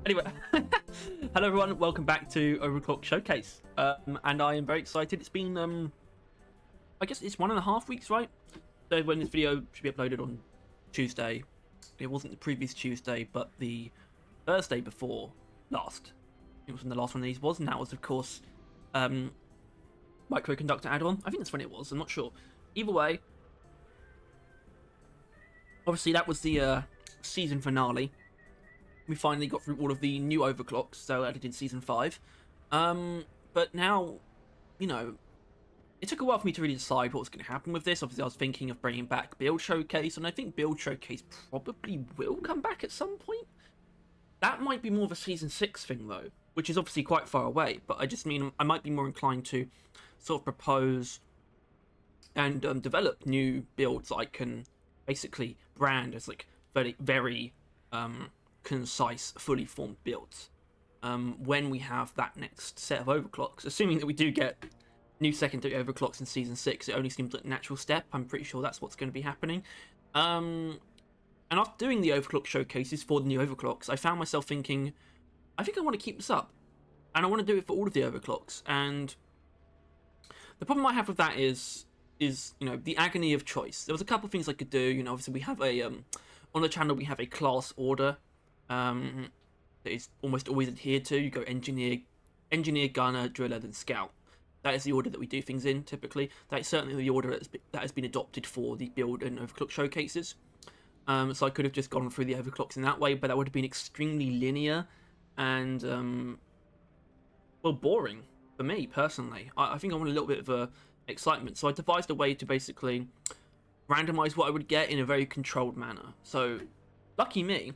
Anyway, hello everyone, welcome back to Overclock Showcase. And I am very excited. It's been, I guess it's 1.5 weeks, right? So when this video should be uploaded on Tuesday. It wasn't the previous Tuesday, but the Thursday before last. It was when the last one of these was, and that was, of course, Microconductor add-on. I think that's when it was, I'm not sure. Either way, obviously that was the season finale. We finally got through all of the new overclocks, so added in Season 5. But now, you know, it took a while for me to really decide what was going to happen with this. Obviously, I was thinking of bringing back Build Showcase, and I think Build Showcase probably will come back at some point. That might be more of a Season 6 thing, though, which is obviously quite far away. But I just mean I might be more inclined to sort of propose and develop new builds that I can basically brand as, like, very concise, fully formed builds when we have that next set of overclocks. Assuming that we do get new secondary overclocks in Season 6, it only seems like a natural step. I'm pretty sure that's what's going to be happening. And after doing the overclock showcases for the new overclocks, I found myself thinking, I think I want to keep this up. And I want to do it for all of the overclocks. And the problem I have with that is you know, the agony of choice. There was a couple of things I could do. You know, obviously we have a on the channel we have a class order that is almost always adhered to. You go engineer, gunner, driller, then scout. That is the order that we do things in, typically. That is certainly the order that has been adopted for the build and overclock showcases. So I could have just gone through the overclocks in that way, but that would have been extremely linear and, well, boring for me, personally. I think I want a little bit of excitement. So I devised a way to basically randomize what I would get in a very controlled manner. So, lucky me.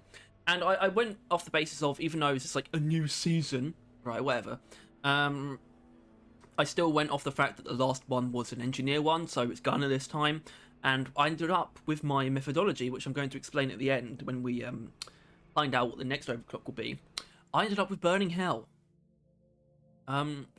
And I went off the basis of, even though it's just like a new season, right, whatever, I still went off the fact that the last one was an engineer one, so it's gunner this time, and I ended up with my methodology, which I'm going to explain at the end when we find out what the next overclock will be. I ended up with Burning Hell,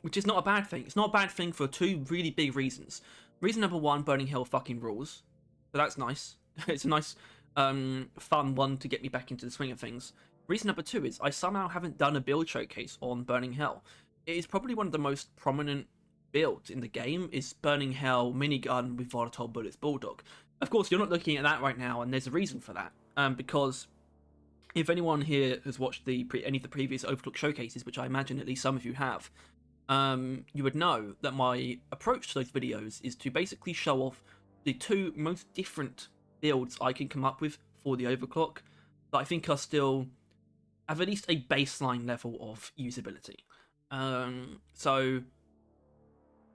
which is not a bad thing. It's not a bad thing for two really big reasons. Reason number one, Burning Hell fucking rules, so that's nice. It's a nice fun one to get me back into the swing of things. Reason number two is I somehow haven't done a build showcase on Burning Hell. It is probably one of the most prominent builds in the game, is Burning Hell Minigun with Volatile Bullets Bulldog. Of course, you're not looking at that right now, and there's a reason for that. Because if anyone here has watched any of the previous Overclock showcases, which I imagine at least some of you have, you would know that my approach to those videos is to basically show off the two most different builds I can come up with for the overclock that I think are still have at least a baseline level of usability. And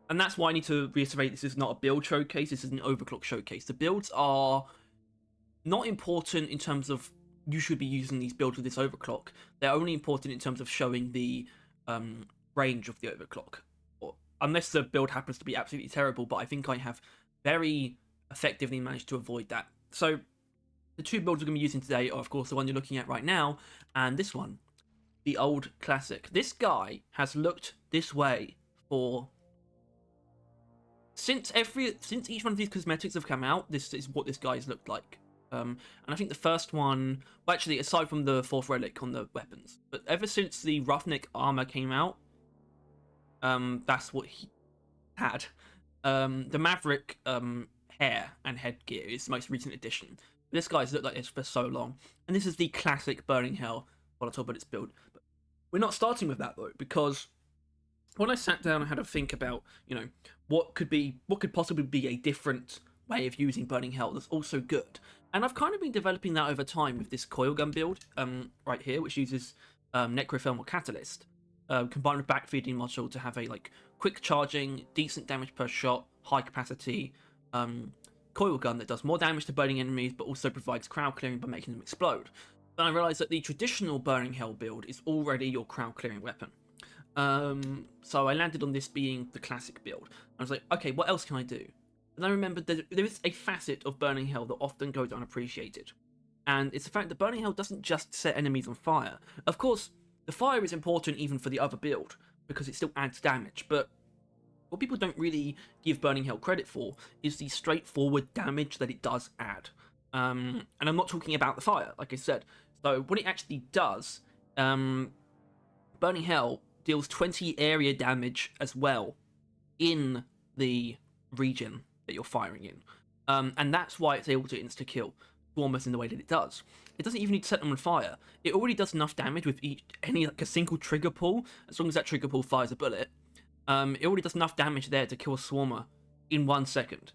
that's why I need to reiterate, this is not a build showcase, this is an overclock showcase. The builds are not important in terms of you should be using these builds with this overclock. They're only important in terms of showing the range of the overclock. Unless the build happens to be absolutely terrible, but I think I have very effectively managed to avoid that. So the two builds we're going to be using today are, of course, the one you're looking at right now, and this one, the old classic. This guy has looked this way for since each one of these cosmetics have come out. This is what this guy's looked like. And I think the first one, well, actually, aside from the fourth relic on the weapons, but ever since the Roughneck armor came out, that's what he had. The Maverick hair and headgear is the most recent addition. This guy's looked like this for so long, and this is the classic Burning Hell Volatile Bullets build. But we're not starting with that though, because when I sat down and had a think about, you know, what could possibly be a different way of using Burning Hell that's also good, and I've kind of been developing that over time with this coil gun build right here, which uses Necrothermal Catalyst combined with backfeeding module to have a like quick charging, decent damage per shot, high capacity coil gun that does more damage to burning enemies but also provides crowd clearing by making them explode. Then I realised that the traditional Burning Hell build is already your crowd clearing weapon. So I landed on this being the classic build. I was like, okay, what else can I do? And I remembered that there is a facet of Burning Hell that often goes unappreciated. And it's the fact that Burning Hell doesn't just set enemies on fire. Of course, the fire is important even for the other build, because it still adds damage, but what people don't really give Burning Hell credit for is the straightforward damage that it does add. And I'm not talking about the fire, like I said. So what it actually does Burning Hell deals 20 area damage as well in the region that you're firing in. And that's why it's able to insta-kill Swarmers in the way that it does. It doesn't even need to set them on fire. It already does enough damage with a single trigger pull, as long as that trigger pull fires a bullet. It already does enough damage there to kill a Swarmer in 1 second.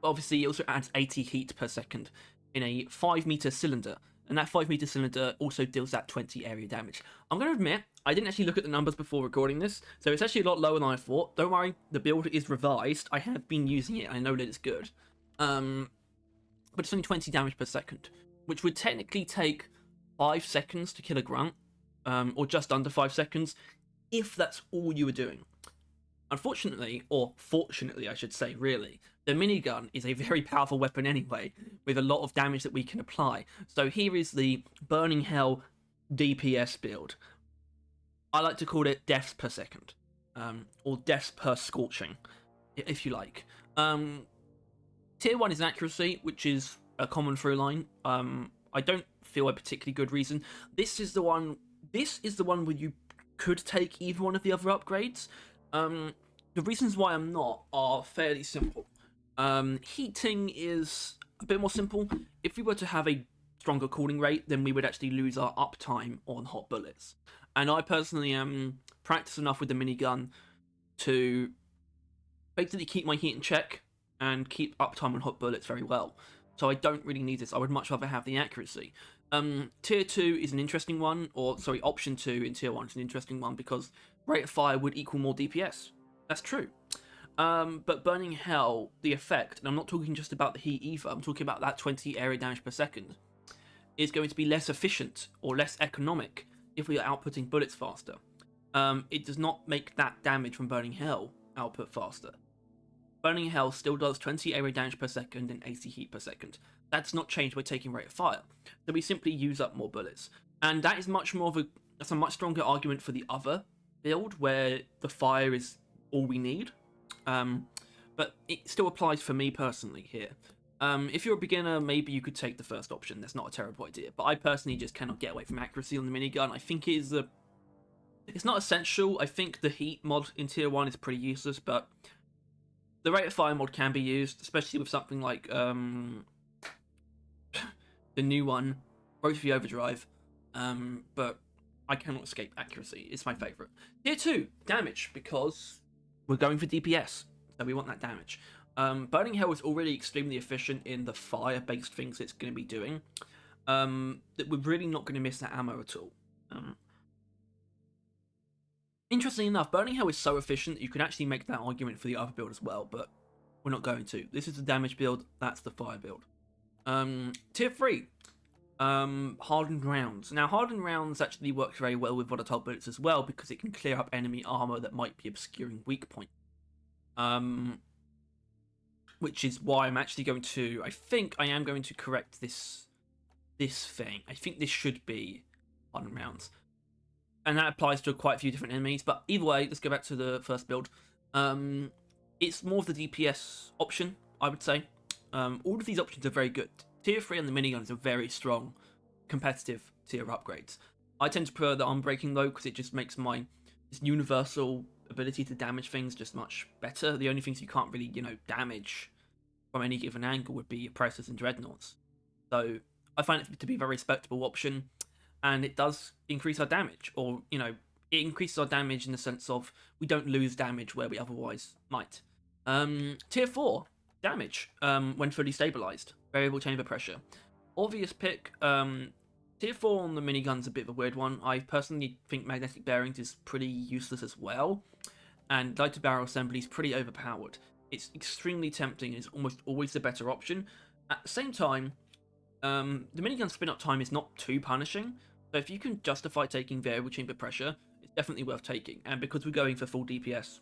Obviously, it also adds 80 heat per second in a 5-meter cylinder, and that 5-meter cylinder also deals that 20 area damage. I'm going to admit, I didn't actually look at the numbers before recording this, so it's actually a lot lower than I thought. Don't worry, the build is revised. I have been using it, I know that it's good. But it's only 20 damage per second, which would technically take 5 seconds to kill a grunt, or just under 5 seconds, if that's all you were doing. Unfortunately, or fortunately I should say, really, the minigun is a very powerful weapon anyway, with a lot of damage that we can apply. So here is the Burning Hell DPS build. I like to call it deaths per second, or deaths per scorching, if you like. Tier 1 is accuracy, which is a common through line. I don't feel a particularly good reason. This is the one where you could take either one of the other upgrades. The reasons why I'm not are fairly simple. Heating is a bit more simple. If we were to have a stronger cooling rate, then we would actually lose our uptime on hot bullets. And I personally practice enough with the minigun to basically keep my heat in check and keep uptime on hot bullets very well. So I don't really need this. I would much rather have the accuracy. Tier 2 is an interesting one, or sorry, option 2 in Tier 1 is an interesting one because rate of fire would equal more DPS. That's true. But Burning Hell, the effect, and I'm not talking just about the heat either, I'm talking about that 20 area damage per second, is going to be less efficient or less economic if we are outputting bullets faster. It does not make that damage from Burning Hell output faster. Burning Hell still does 20 area damage per second and 80 heat per second. That's not changed by taking rate of fire. So we simply use up more bullets. And that is that's a much stronger argument for the other build, where the fire is all we need. But it still applies for me personally here. If you're a beginner, maybe you could take the first option. That's not a terrible idea. But I personally just cannot get away from accuracy on the minigun. I think it's not essential. I think the heat mod in Tier 1 is pretty useless, but the rate of fire mod can be used, especially with something like the new one, Rotary Overdrive. But I cannot escape accuracy. It's my favourite. Tier 2, damage, because we're going for DPS, so we want that damage. Burning Hell is already extremely efficient in the fire-based things it's going to be doing. That we're really not going to miss that ammo at all. Interestingly enough, Burning Hell is so efficient that you can actually make that argument for the other build as well, but we're not going to. This is the damage build, that's the fire build. Tier 3, hardened rounds. Now, hardened rounds actually works very well with volatile bullets as well, because it can clear up enemy armor that might be obscuring weak point. Which is why I'm actually going to, I think I am going to correct this thing. I think this should be hardened rounds. And that applies to quite a few different enemies, but either way, let's go back to the first build. It's more of the DPS option, I would say. All of these options are very good. Tier 3 and the miniguns are very strong, competitive tier upgrades. I tend to prefer the unbreaking though, because it just makes my universal ability to damage things just much better. The only things you can't really, damage from any given angle would be oppressors and dreadnoughts. So I find it to be a very respectable option, and it does increase our damage, or, it increases our damage in the sense of we don't lose damage where we otherwise might. Tier 4, damage, when fully stabilized. Variable chamber pressure. Obvious pick. Tier 4 on the minigun's a bit of a weird one. I personally think magnetic bearings is pretty useless as well, and lighter barrel assembly is pretty overpowered. It's extremely tempting and is almost always the better option. At the same time, the minigun spin up time is not too punishing, so if you can justify taking variable chamber pressure, it's definitely worth taking, and because we're going for full DPS,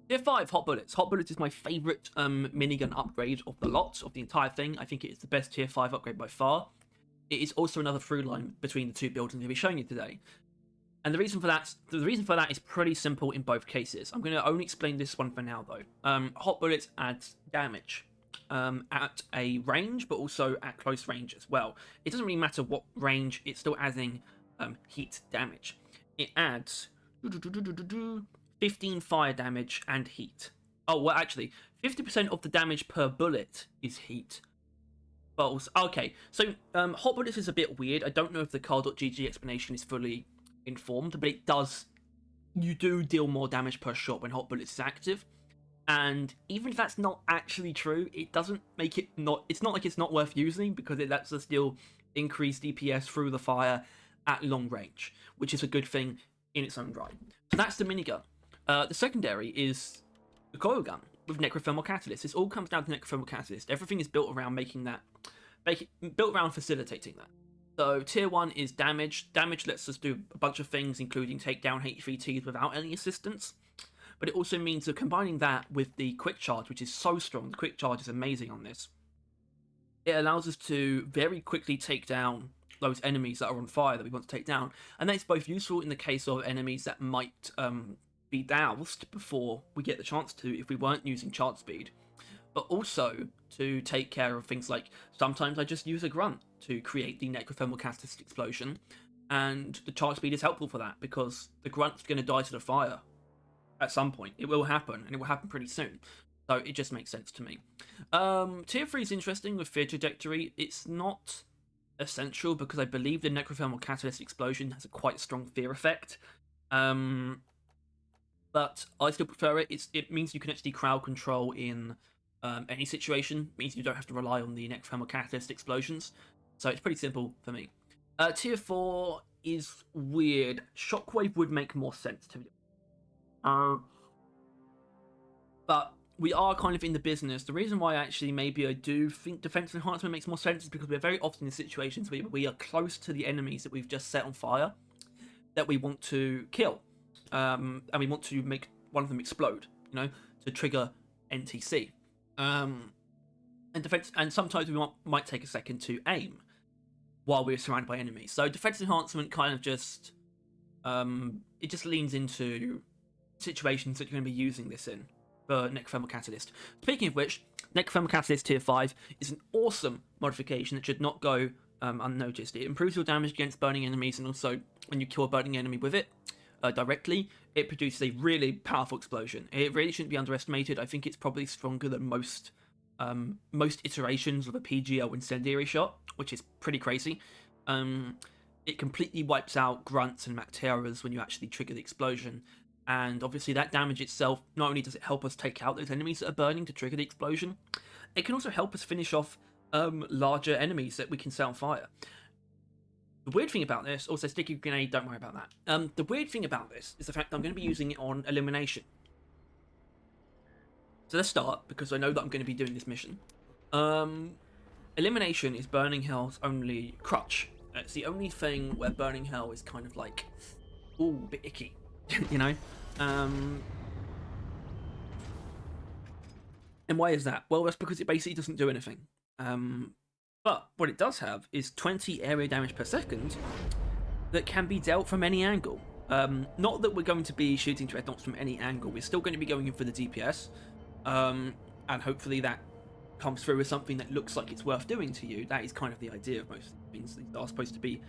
Tier 5, Hot Bullets. Hot Bullets is my favourite minigun upgrade of the lot, of the entire thing. I think it is the best Tier 5 upgrade by far. It is also another through line between the two builds I'm going to be showing you today. And the reason for that is pretty simple in both cases. I'm going to only explain this one for now, though. Hot Bullets adds damage. at a range, but also at close range as well. It doesn't really matter what range, it's still adding heat damage. It adds 15 fire damage and heat. Oh, well, actually, 50% of the damage per bullet is heat. But also, okay, so hot bullets is a bit weird. I don't know if the car.gg explanation is fully informed, but it does. You do deal more damage per shot when hot bullets is active. And even if that's not actually true, it doesn't make it not. It's not like it's not worth using because it lets us still increase DPS through the fire at long range, which is a good thing in its own right. So that's the minigun. The secondary is the coil gun with necrothermal catalyst. This all comes down to necrothermal catalyst. Everything is built around making that, built around facilitating that. So tier 1 is damage. Damage lets us do a bunch of things, including take down HVTs without any assistance. But it also means that combining that with the quick charge, which is so strong, the quick charge is amazing on this. It allows us to very quickly take down those enemies that are on fire that we want to take down. And that's both useful in the case of enemies that might be doused before we get the chance to if we weren't using charge speed. But also to take care of things like, sometimes I just use a grunt to create the necrothermal catalyst explosion. And the charge speed is helpful for that because the grunt's going to die to the fire. At some point, it will happen, and it will happen pretty soon. So it just makes sense to me. Tier 3 is interesting with fear trajectory. It's not essential because I believe the necrothermal catalyst explosion has a quite strong fear effect. But I still prefer it. It means you can actually crowd control in any situation. It means you don't have to rely on the necrothermal catalyst explosions. So it's pretty simple for me. Tier 4 is weird. Shockwave would make more sense to me. But we are kind of in the business. The reason why actually maybe I do think defense enhancement makes more sense is because we're very often in situations where we are close to the enemies that we've just set on fire that we want to kill, and we want to make one of them explode, to trigger NTC. And defense, and sometimes we might take a second to aim while we're surrounded by enemies. So defense enhancement kind of just it just leans into situations that you're going to be using this in for necrothermal catalyst. Speaking of which, necrothermal catalyst tier 5 is an awesome modification that should not go unnoticed. It improves your damage against burning enemies, and also when you kill a burning enemy with it directly, it produces a really powerful explosion. It really shouldn't be underestimated. I think it's probably stronger than most iterations of a PGL incendiary shot, which is pretty crazy. It completely wipes out grunts and Macteras when you actually trigger the explosion. And obviously that damage itself, not only does it help us take out those enemies that are burning to trigger the explosion, it can also help us finish off larger enemies that we can set on fire. The weird thing about this, also sticky grenade, don't worry about that. The weird thing about this is the fact that I'm going to be using it on Elimination. So let's start, because I know that I'm going to be doing this mission. Elimination is Burning Hell's only crutch. It's the only thing where Burning Hell is kind of like, ooh, a bit icky, And why is that? Well, that's because it basically doesn't do anything. But what it does have is 20 area damage per second that can be dealt from any angle. Not that we're going to be shooting dreadnoughts from any angle. We're still going to be going in for the DPS. And hopefully that comes through as something that looks like it's worth doing to you. That is kind of the idea of most things. They are supposed to be,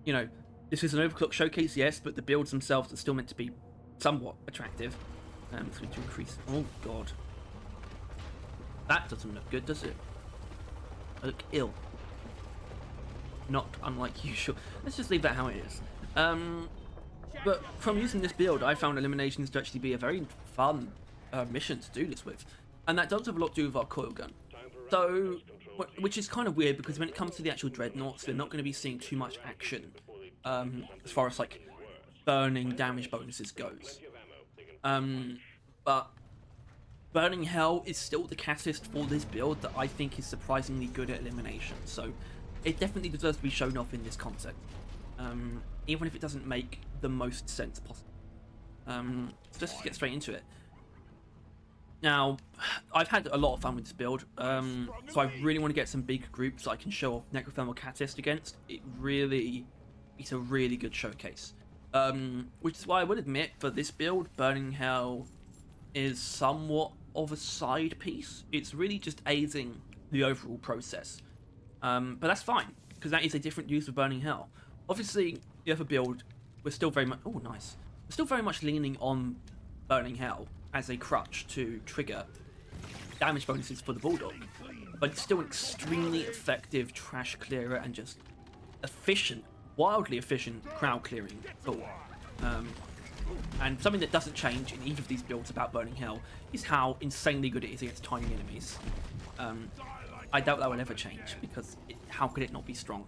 this is an Overclock showcase, yes, but the builds themselves are still meant to be somewhat attractive. It's going to increase. Oh god, that doesn't look good, does it? I look ill. Not unlike usual. Let's just leave that how it is. But from using this build, I found Eliminations to actually be a very fun mission to do this with, and that does have a lot to do with our coil gun. So, which is kind of weird because when it comes to the actual dreadnoughts, they're not going to be seeing too much action as far as like burning damage bonuses goes. But Burning Hell is still the catalyst for this build that I think is surprisingly good at elimination. So it definitely deserves to be shown off in this concept, even if it doesn't make the most sense possible. So let's just get straight into it. Now, I've had a lot of fun with this build, so I really want to get some big groups I can show off necrothermal catalyst against. It's a really good showcase, which is why I would admit for this build, Burning Hell is somewhat of a side piece. It's really just aiding the overall process. But that's fine, because that is a different use of Burning Hell. Obviously, the other build, we're still very much... Oh, nice. We're still very much leaning on Burning Hell as a crutch to trigger damage bonuses for the Bulldog. But it's still an extremely effective trash clearer and just efficient, wildly efficient crowd clearing tool. And something that doesn't change in either of these builds about Burning Hell is how insanely good it is against tiny enemies. I doubt that will ever change, because how could it not be strong?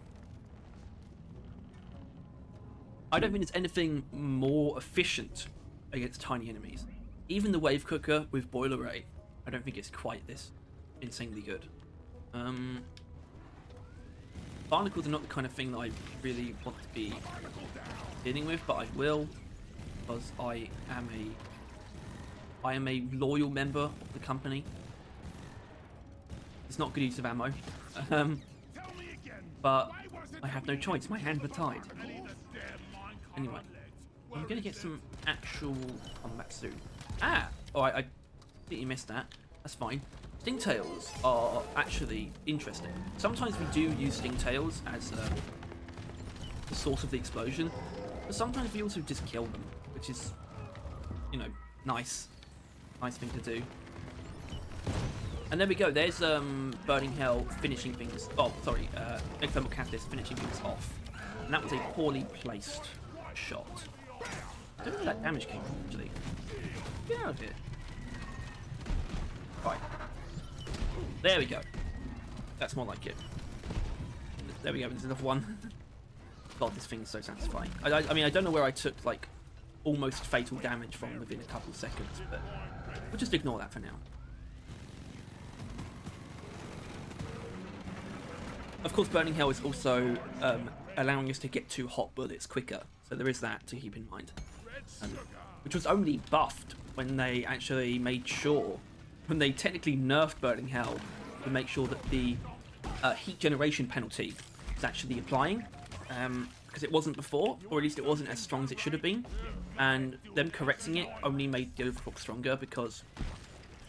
I don't think there's anything more efficient against tiny enemies. Even the Wave Cooker with Boiler Ray, I don't think it's quite this insanely good. Barnacles are not the kind of thing that I really want to be dealing with, but I will, because I am a loyal member of the company. It's not good use of ammo, but I have no choice. My hands are tied. Anyway, I'm gonna get some actual combat soon. Ah! Oh, I think you missed that. That's fine. Stingtails are actually interesting. Sometimes we do use stingtails as the source of the explosion, but sometimes we also just kill them, which is, you know, nice thing to do. And there we go. There's Burning Hell finishing things. Oh, sorry, Ectothermal Catalyst finishing things off, and that was a poorly placed shot. I don't know where that damage came from actually. Get out of here. Right. There we go. That's more like it. There we go. There's another one. God, this thing is so satisfying. I mean, I don't know where I took like almost fatal damage from within a couple of seconds, but we'll just ignore that for now. Of course, Burning Hell is also allowing us to get to hot bullets quicker, so there is that to keep in mind. Which was only buffed when they actually made sure, when they technically nerfed Burning Hell to make sure that the heat generation penalty is actually applying, because it wasn't before, or at least it wasn't as strong as it should have been, and them correcting it only made the Overclock stronger because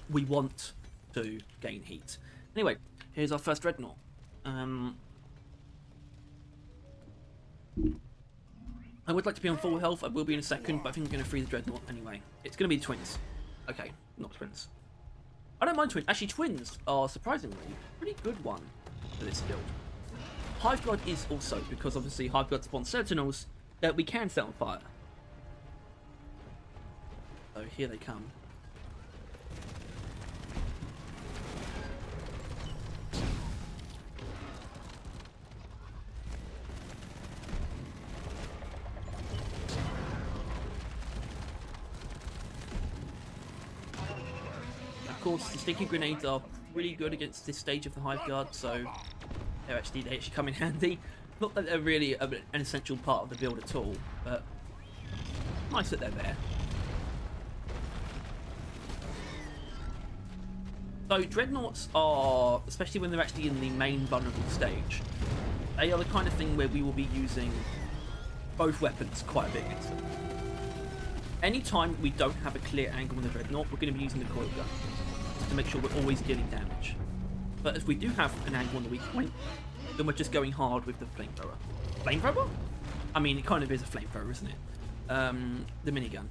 we want to gain heat. Anyway, here's our first Dreadnought. I would like to be on full health. I will be in a second, but I think I'm going to free the Dreadnought anyway. It's going to be twins. Okay, not twins. I don't mind twins. Actually, twins are surprisingly a pretty good one for this build. Hiveguard is also, because obviously Hiveguard spawns Sentinels that we can set on fire. So here they come. Of course, the sticky grenades are pretty good against this stage of the Hiveguard, so they actually come in handy. Not that they're really an essential part of the build at all, but nice that they're there. So Dreadnoughts are, especially when they're actually in the main vulnerable stage, they are the kind of thing where we will be using both weapons quite a bit against them. Anytime we don't have a clear angle on the Dreadnought, we're going to be using the coil gun to make sure we're always dealing damage. But if we do have an angle on the weak point, then we're just going hard with the flamethrower. Flamethrower? I mean, it kind of is a flamethrower, isn't it? The minigun.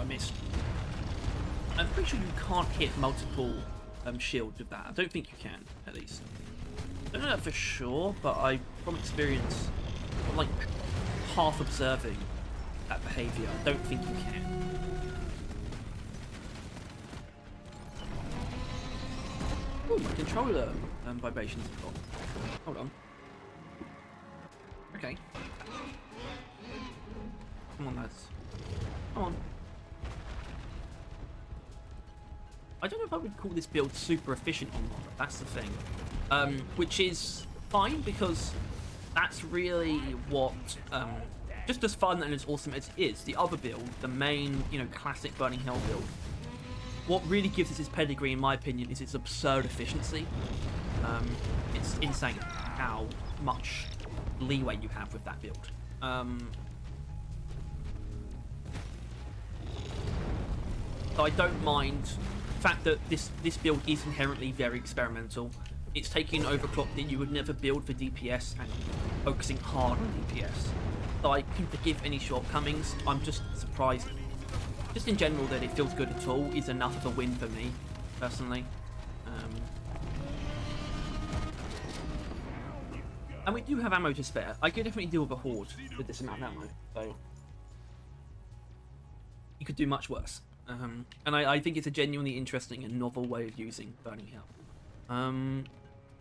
Missed. I'm pretty sure you can't hit multiple shields with that. I don't think you can, at least. I don't know that for sure, but from experience, from like half observing that behaviour, I don't think you can. Ooh, my controller vibrations have gone. Hold on. Okay. Come on, lads. Come on. I don't know if I would call this build super efficient or not, that's the thing. Which is fine, because that's really what, just as fun and as awesome as it is, the other build, the main, you know, classic Burning Hell build, what really gives it its pedigree, in my opinion, is its absurd efficiency. It's insane how much leeway you have with that build. So I don't mind the fact that this build is inherently very experimental. It's taking overclock that you would never build for DPS and focusing hard on DPS. So I can forgive any shortcomings. I'm just surprised, just in general, that it feels good at all is enough of a win for me, personally. And we do have ammo to spare. I could definitely deal with a horde with this amount of ammo, so you could do much worse. And I think it's a genuinely interesting and novel way of using Burning Hell.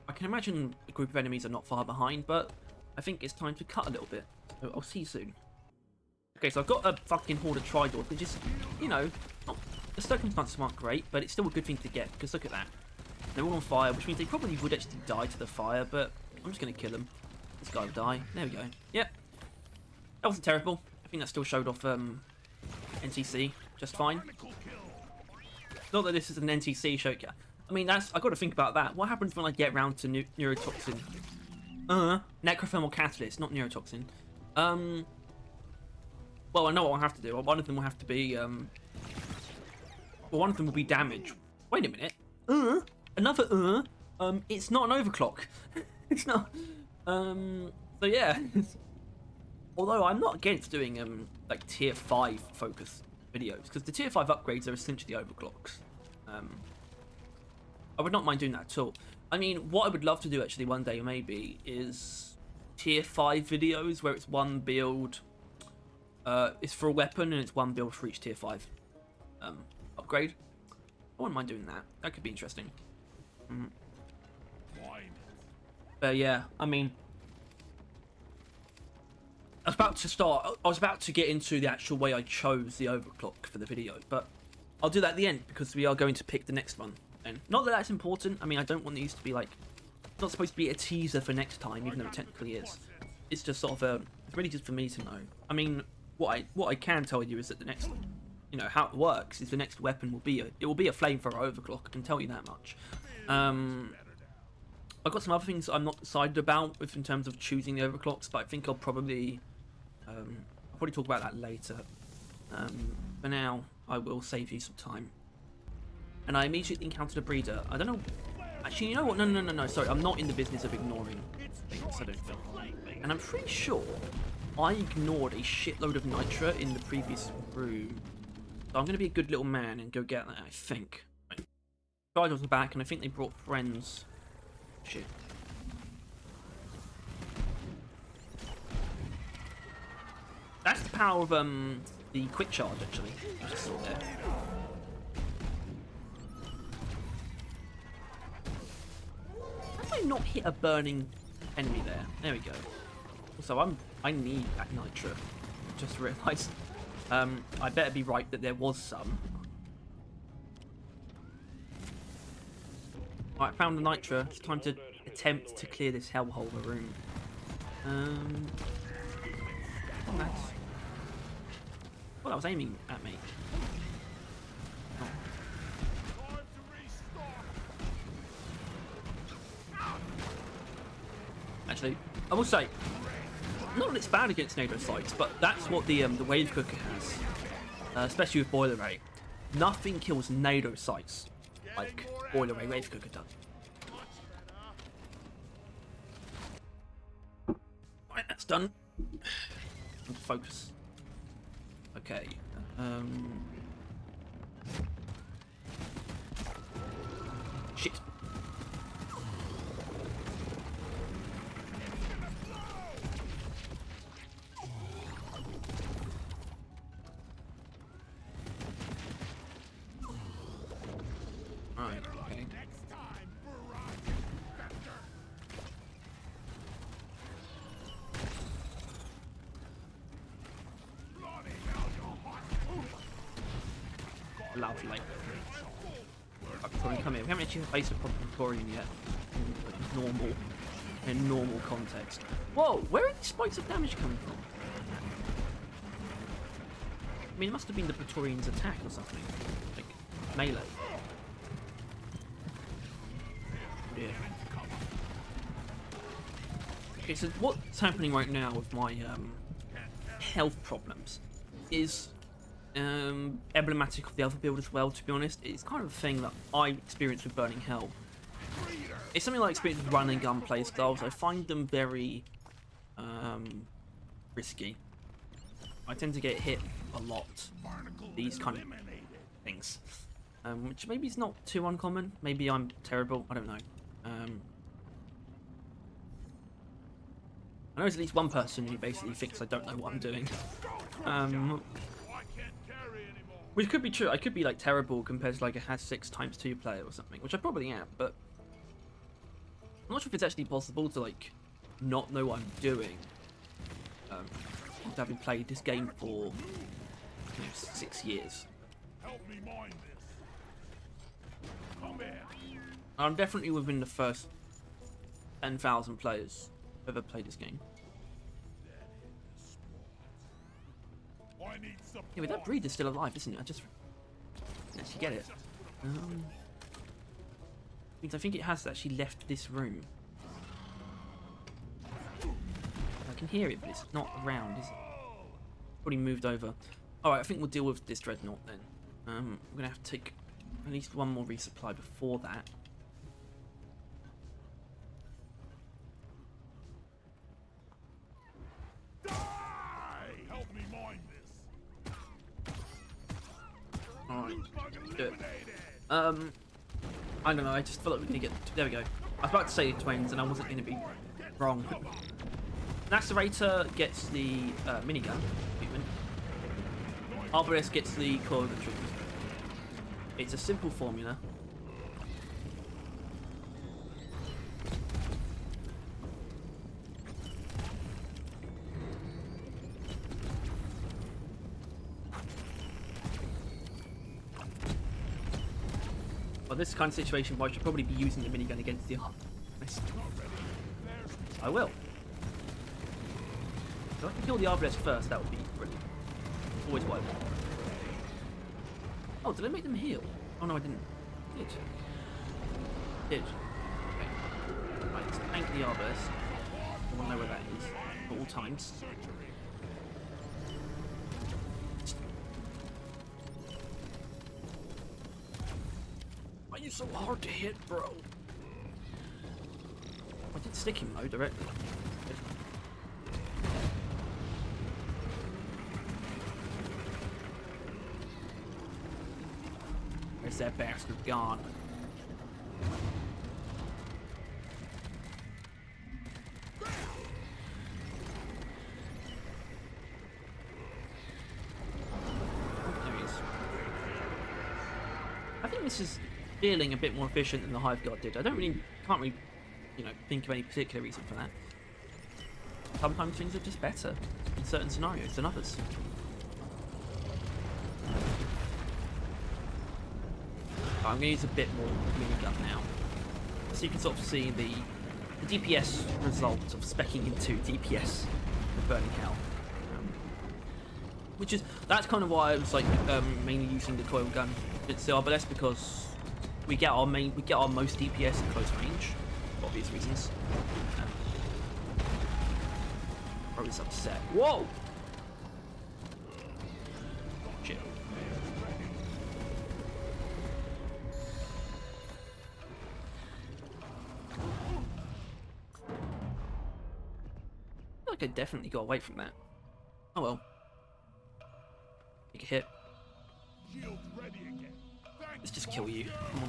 I can imagine a group of enemies are not far behind, but I think it's time to cut a little bit. So I'll see you soon. Okay, so I've got a fucking horde of Tridors, which is, you know, the circumstances aren't great, but it's still a good thing to get, because look at that. They're all on fire, which means they probably would actually die to the fire, but I'm just going to kill them. This guy will die. There we go. Yep. That wasn't terrible. I think that still showed off NTC just fine. Not that this is an NTC show. I mean, I've got to think about that. What happens when I get round to neurotoxin? Necrothermal catalyst, not neurotoxin. Well, I know what I'll have to do. One of them will have to be, well, one of them will be damage. Wait a minute. Another, it's not an overclock. It's not, so yeah. Although I'm not against doing, like, tier 5 focus videos, because the tier 5 upgrades are essentially overclocks. I would not mind doing that at all. I mean, what I would love to do actually one day maybe is tier 5 videos where it's one build, it's for a weapon and it's one build for each tier 5 upgrade. I wouldn't mind doing that. That could be interesting. But yeah, I mean, I was about to get into the actual way I chose the overclock for the video, but I'll do that at the end because we are going to pick the next one. And not that that's important. I mean, I don't want these to be like, it's not supposed to be a teaser for next time, even though it technically is. It's just sort of it's really just for me to know. I mean, what I can tell you is that the next, you know, how it works is the next weapon will be a flamethrower overclock. I can tell you that much. I've got some other things I'm not decided about in terms of choosing the overclocks, but I think I'll probably talk about that later. For now, I will save you some time. And I immediately encountered a breeder. I don't know. Actually, you know what? No. Sorry, I'm not in the business of ignoring things, I don't think. And I'm pretty sure I ignored a shitload of nitra in the previous room. So I'm going to be a good little man and go get that, I think. Right. Guardians are back, and I think they brought friends. Shit. That's the power of the quick charge, actually. I just saw there. How did I not hit a burning enemy there? There we go. Also, I need that nitra. Just realised. I better be right that there was some. Alright, found the nitra. It's time to attempt to clear this hellhole of a room. Oh, nice. Well, that was aiming at me. Oh. Actually, I will say, not that it's bad against NATO sites, but that's what the wave cooker has, especially with boiler rate. Nothing kills NATO sites like boiler rate wave cooker does. Right, that's done. Focus. Okay. Shit. Right, okay. Lovely. Probably come here. We haven't actually faced a proper Victorian yet. Normal. in normal context. Whoa, where are these spikes of damage coming from? I mean, it must have been the Praetorian's attack or something. Like, melee. Yeah. Okay, so what's happening right now with my health problems is emblematic of the other build as well, to be honest. It's kind of a thing that I experienced with Burning Hell. It's something I experience with run and gun play styles. I find them very risky. I tend to get hit a lot. These kind of things. Which maybe is not too uncommon. Maybe I'm terrible. I don't know. I know there's at least one person who basically thinks I don't know what I'm doing. Which could be true. I could be like terrible compared to like a has 6 × 2 player or something, which I probably am, but I'm not sure if it's actually possible to like not know what I'm doing. Having played this game for 6 years. I'm definitely within the first 10,000 players who've ever played this game. Yeah, but that breed is still alive, isn't it? I just didn't actually get it. Means I think it has actually left this room. I can hear it, but it's not around, is it? Probably moved over. Alright, I think we'll deal with this Dreadnought then. We're gonna have to take at least one more resupply before that. Alright, do it. I don't know, I just feel like we're gonna get... There we go. I was about to say twins and I wasn't gonna be wrong. Lacerator gets the minigun equipment. Arbalest gets the coil treatment. It's a simple formula. Well, this kind of situation, I should probably be using the minigun against the Arbalest. I will. If I can kill the Arbalest first, that would be brilliant. Always what I want. Oh, did I make them heal? Oh no, I didn't. Did. Okay. Right, let's tank the Arbalest. I want to know where that is at all times. Why are you so hard to hit, bro? I did stick him though directly. Where's that bastard gone? There he is. I think this is feeling a bit more efficient than the Hive Guard did. Can't really, think of any particular reason for that. Sometimes things are just better in certain scenarios than others. I'm going to use a bit more minigun now, so you can sort of see the DPS result of speccing into DPS with Burning Hell, that's kind of why I was like mainly using the coil gun against the Arbalest, because we get our most DPS at close range, for obvious reasons. Bro is upset. Whoa! Shit. I could definitely go away from that. Oh well. Take a hit. Let's just kill you. Come on.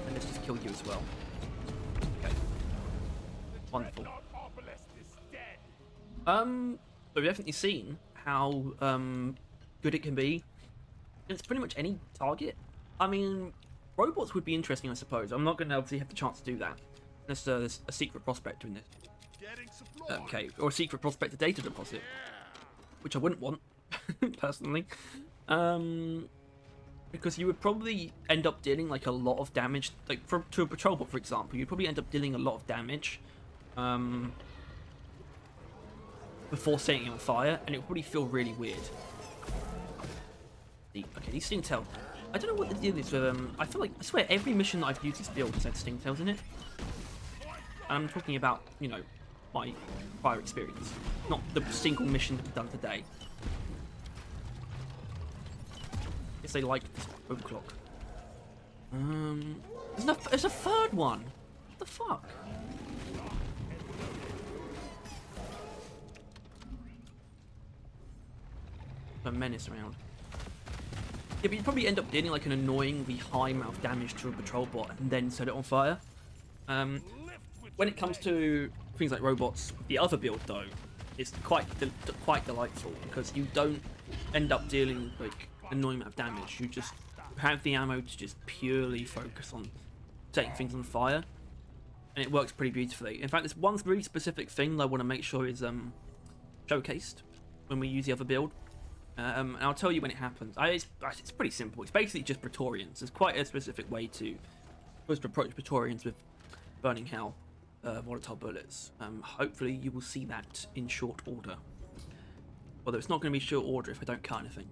And let's just kill you as well. Okay. Wonderful. We've definitely seen how good it can be. It's pretty much any target. I mean, robots would be interesting, I suppose. I'm not going to obviously have the chance to do that. Unless there's a secret prospector in this. Okay, or a secret prospector data deposit. Which I wouldn't want, personally. Because you would probably end up dealing like a lot of damage, like to a patrol bot, for example. You'd probably end up dealing a lot of damage before setting it on fire, and it would probably feel really weird. Okay, these stingtails. I don't know what the deal is with them. I feel like, I swear, every mission that I've used this build has had stingtails in it. And I'm talking about, you know, my prior experience, not the single mission that we've done today. Guess they like this overclock. There's a third one. What the fuck? A menace around. Yeah, but you'd probably end up dealing like an annoyingly high amount of damage to a patrol bot and then set it on fire. When it comes to things like robots, the other build though, is quite delightful because you don't end up dealing like an annoying amount of damage. You just have the ammo to just purely focus on setting things on fire, and it works pretty beautifully. In fact, there's one really specific thing that I want to make sure is showcased when we use the other build. And I'll tell you when it happens. It's pretty simple. It's basically just Praetorians. There's quite a specific way to approach Praetorians with Burning Hell volatile bullets. Hopefully you will see that in short order. Although it's not going to be short order if I don't cut anything.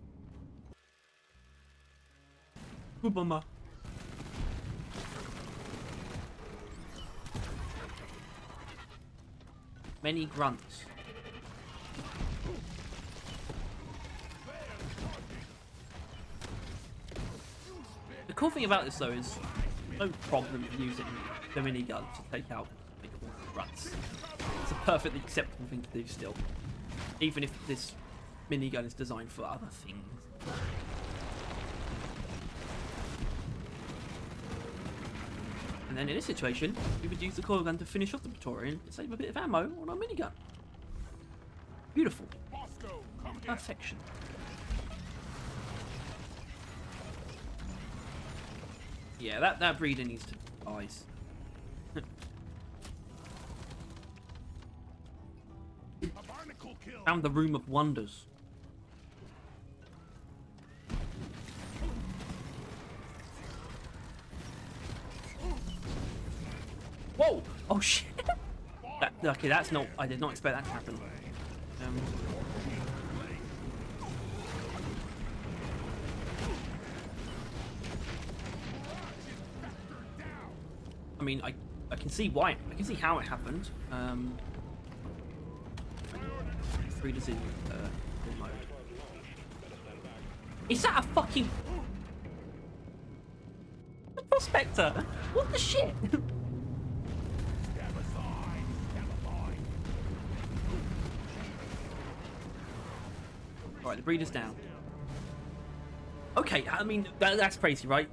Bummer. Many grunts. The cool thing about this though is no problem using the minigun to take out big grunts. It's a perfectly acceptable thing to do still, even if this minigun is designed for other things. And then in this situation, we would use the coil gun to finish off the Praetorian and save a bit of ammo on our minigun. Beautiful. Perfection. Yeah, that breeder needs to eyes. Found the Room of Wonders. Whoa! Oh shit! Okay, that's not. I did not expect that to happen. I mean, I can see why. I can see how it happened. Breeders in full mode. Is that a fucking prospector? What the shit? Alright, the breeder's down. Okay, I mean, that's crazy, right?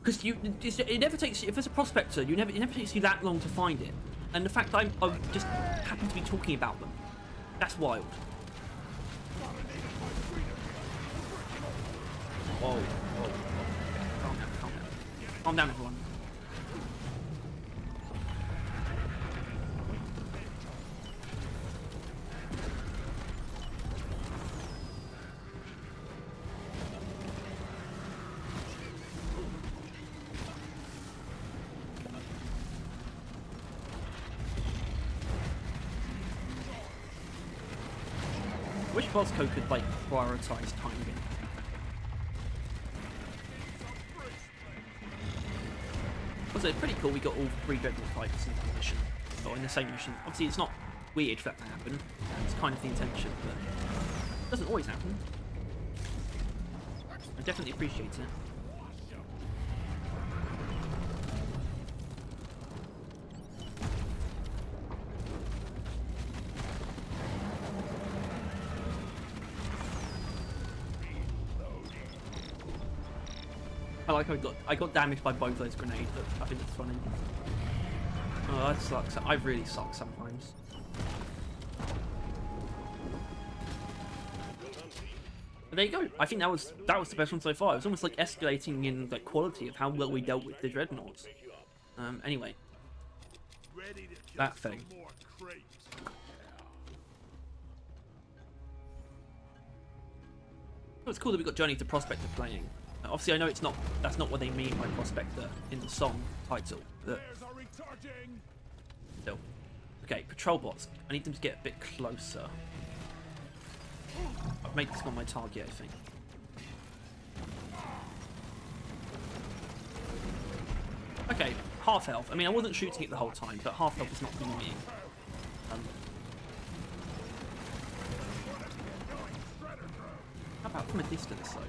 Because it never takes, if there's a prospector, it never takes you that long to find it. And the fact that I just happen to be talking about them, that's wild. Whoa, whoa. Calm down, calm down. Calm down, everyone. Wish Bosco could like prioritize timing. Also, it's pretty cool we got all 3 Dreadnought fights in the mission, or in the same mission. Obviously, it's not weird for that to happen. It's kind of the intention, but it doesn't always happen. I definitely appreciate it. I like how I got damaged by both those grenades, but I think it's funny. Oh, that sucks. I really suck sometimes. But there you go. I think that was the best one so far. It was almost like escalating in the quality of how well we dealt with the Dreadnoughts. Anyway, that thing. Oh, it's cool that we got Journey to Prospector playing. Obviously, I know that's not what they mean by Prospector in the song title. But still. Okay, patrol bots. I need them to get a bit closer. I've made this one my target, I think. Okay, half health. I mean, I wasn't shooting it the whole time, but half health is not annoying. How about from a distance, though?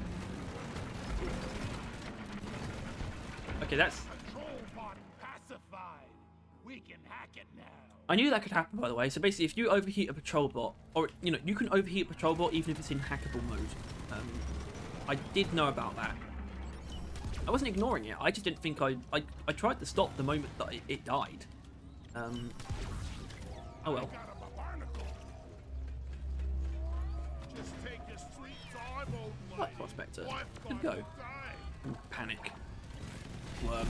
Okay, that's... I knew that could happen, by the way. So basically, if you overheat a patrol bot, or, you know, you can overheat a patrol bot even if it's in hackable mode. I did know about that. I wasn't ignoring it. I just didn't think I tried to stop the moment that it died. Oh well. What Prospector? Good go. Panic. Worm.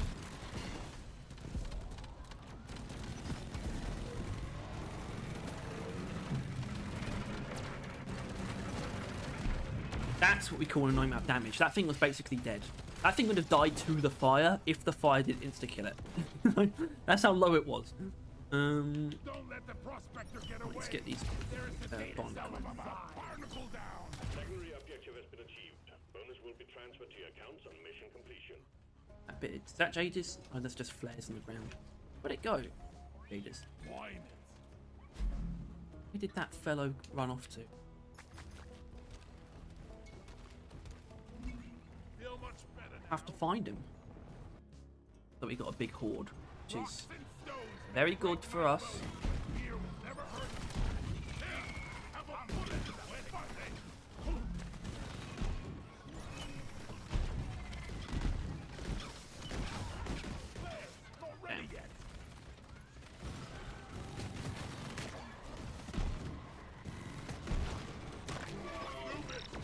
That's what we call a 9-map damage. That thing was basically dead. That thing would have died to the fire if the fire did insta-kill it. That's how low it was. Let's get these bond. Secondary objective has been achieved. Bonus will be transferred to your accounts on mission completion. That bit, is that Jadis? Oh, that's just flares in the ground. Where'd it go? Jadis. Where did that fellow run off to? Have to find him. So we got a big horde, which is very good for us.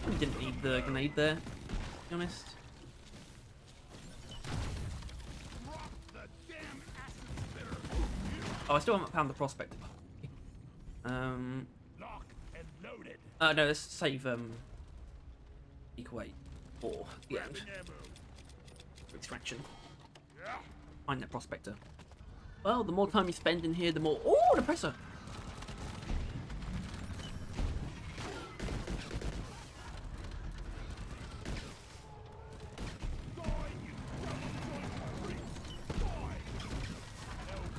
We didn't need the grenade there, to be honest. Oh, I still haven't found the Prospector. No, let's save equal 8 for the end. For extraction. Find that Prospector. Well, the more time you spend in here, the more... Oh, the presser!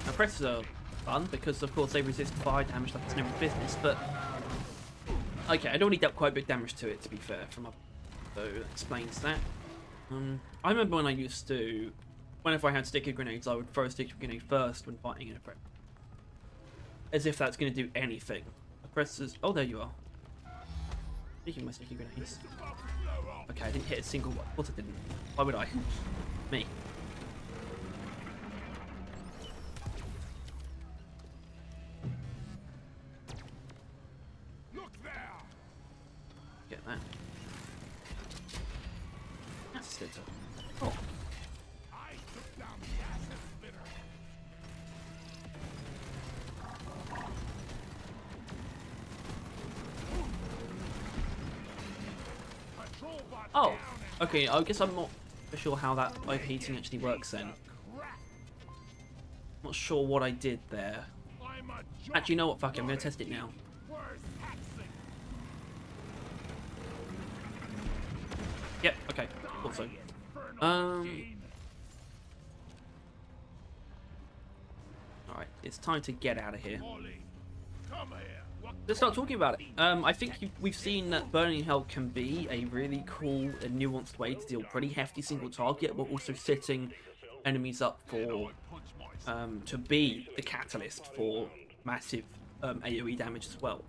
Now, pressers are fun because, of course, they resist fire damage like it's no business, but... Okay, I'd already dealt quite big damage to it, to be fair, from up... So, that explains that. I remember when I used to... Whenever I had sticky grenades, I would throw a sticky grenade first when fighting in a prep. As if that's going to do anything. The pressers... Oh, there you are. Speaking of my sticky grenades. Okay, I didn't hit a single one. Of course I didn't. Why would I? Me. Get that. That's it. Oh. Oh, okay, I guess I'm not sure how that overheating actually works then. Not sure what I did there. Actually, you know what, fuck it, I'm going to test it now. Yep, okay, thought so. Alright, it's time to get out of here. Let's start talking about it. I think we've seen that Burning Hell can be a really cool and nuanced way to deal pretty hefty single target, but also setting enemies up for to be the catalyst for massive AoE damage as well,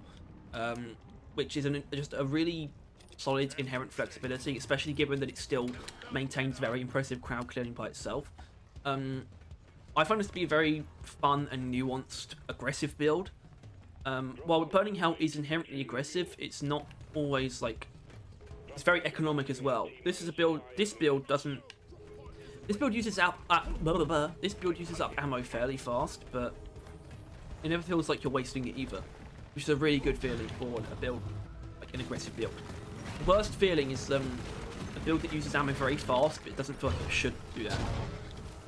which is just a really solid inherent flexibility, especially given that it still maintains very impressive crowd clearing by itself. I find this to be a very fun and nuanced, aggressive build. While Burning Hell is inherently aggressive, it's not always like... It's very economic as well. This is a build... This build doesn't... This build uses up... This build uses up ammo fairly fast, but it never feels like you're wasting it either, which is a really good feeling for a build, like an aggressive build. worst feeling is a build that uses ammo very fast, but it doesn't feel like it should do that.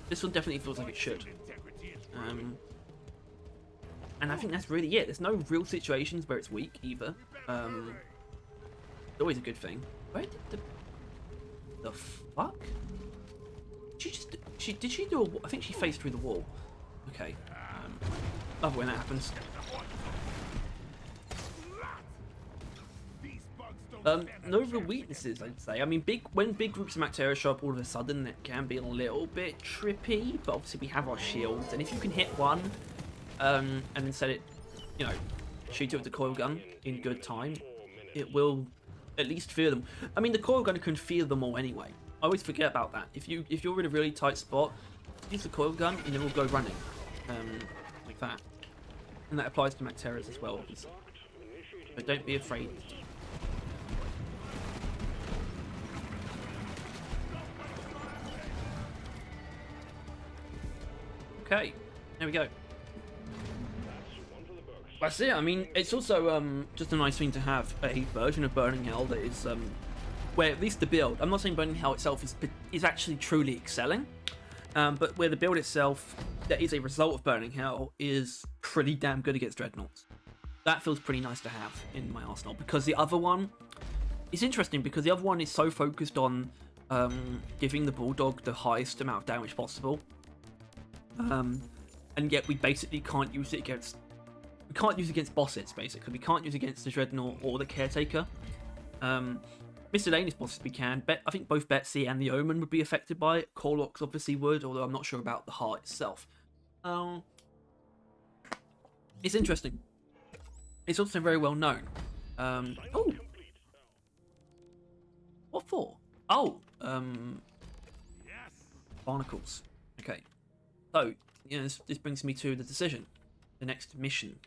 This one definitely feels like it should. And I think that's really it. There's no real situations where it's weak either. It's always a good thing. Where did the fuck? Did she do a? I think she faced through the wall. Okay. Love it when that happens. No real weaknesses, I'd say. I mean, when big groups of Mactera show up all of a sudden, it can be a little bit trippy. But obviously, we have our shields, and if you can hit one, and then set it, you know, shoot it with the coil gun in good time, it will at least fear them. I mean, the coil gun can fear them all anyway. I always forget about that. If you're in a really tight spot, use the coil gun, and it will go running, like that. And that applies to Macteras as well, obviously. But don't be afraid. Okay, there we go. That's it. I mean, it's also just a nice thing to have a version of Burning Hell that is where at least the build. I'm not saying Burning Hell itself is actually truly excelling, but where the build itself that is a result of Burning Hell is pretty damn good against Dreadnoughts. That feels pretty nice to have in my arsenal, because the other one is interesting because the other one is so focused on giving the Bulldog the highest amount of damage possible. And yet we basically can't use it against. We can't use it against bosses. Basically, we can't use it against the Dreadnought or the Caretaker. Miscellaneous bosses we can. I think both Betsy and the Omen would be affected by it. Corlox obviously would, although I'm not sure about the heart itself. It's interesting. It's also very well known. Oh, what for? Oh, barnacles. Okay. So, you know, this brings me to the decision. The next mission.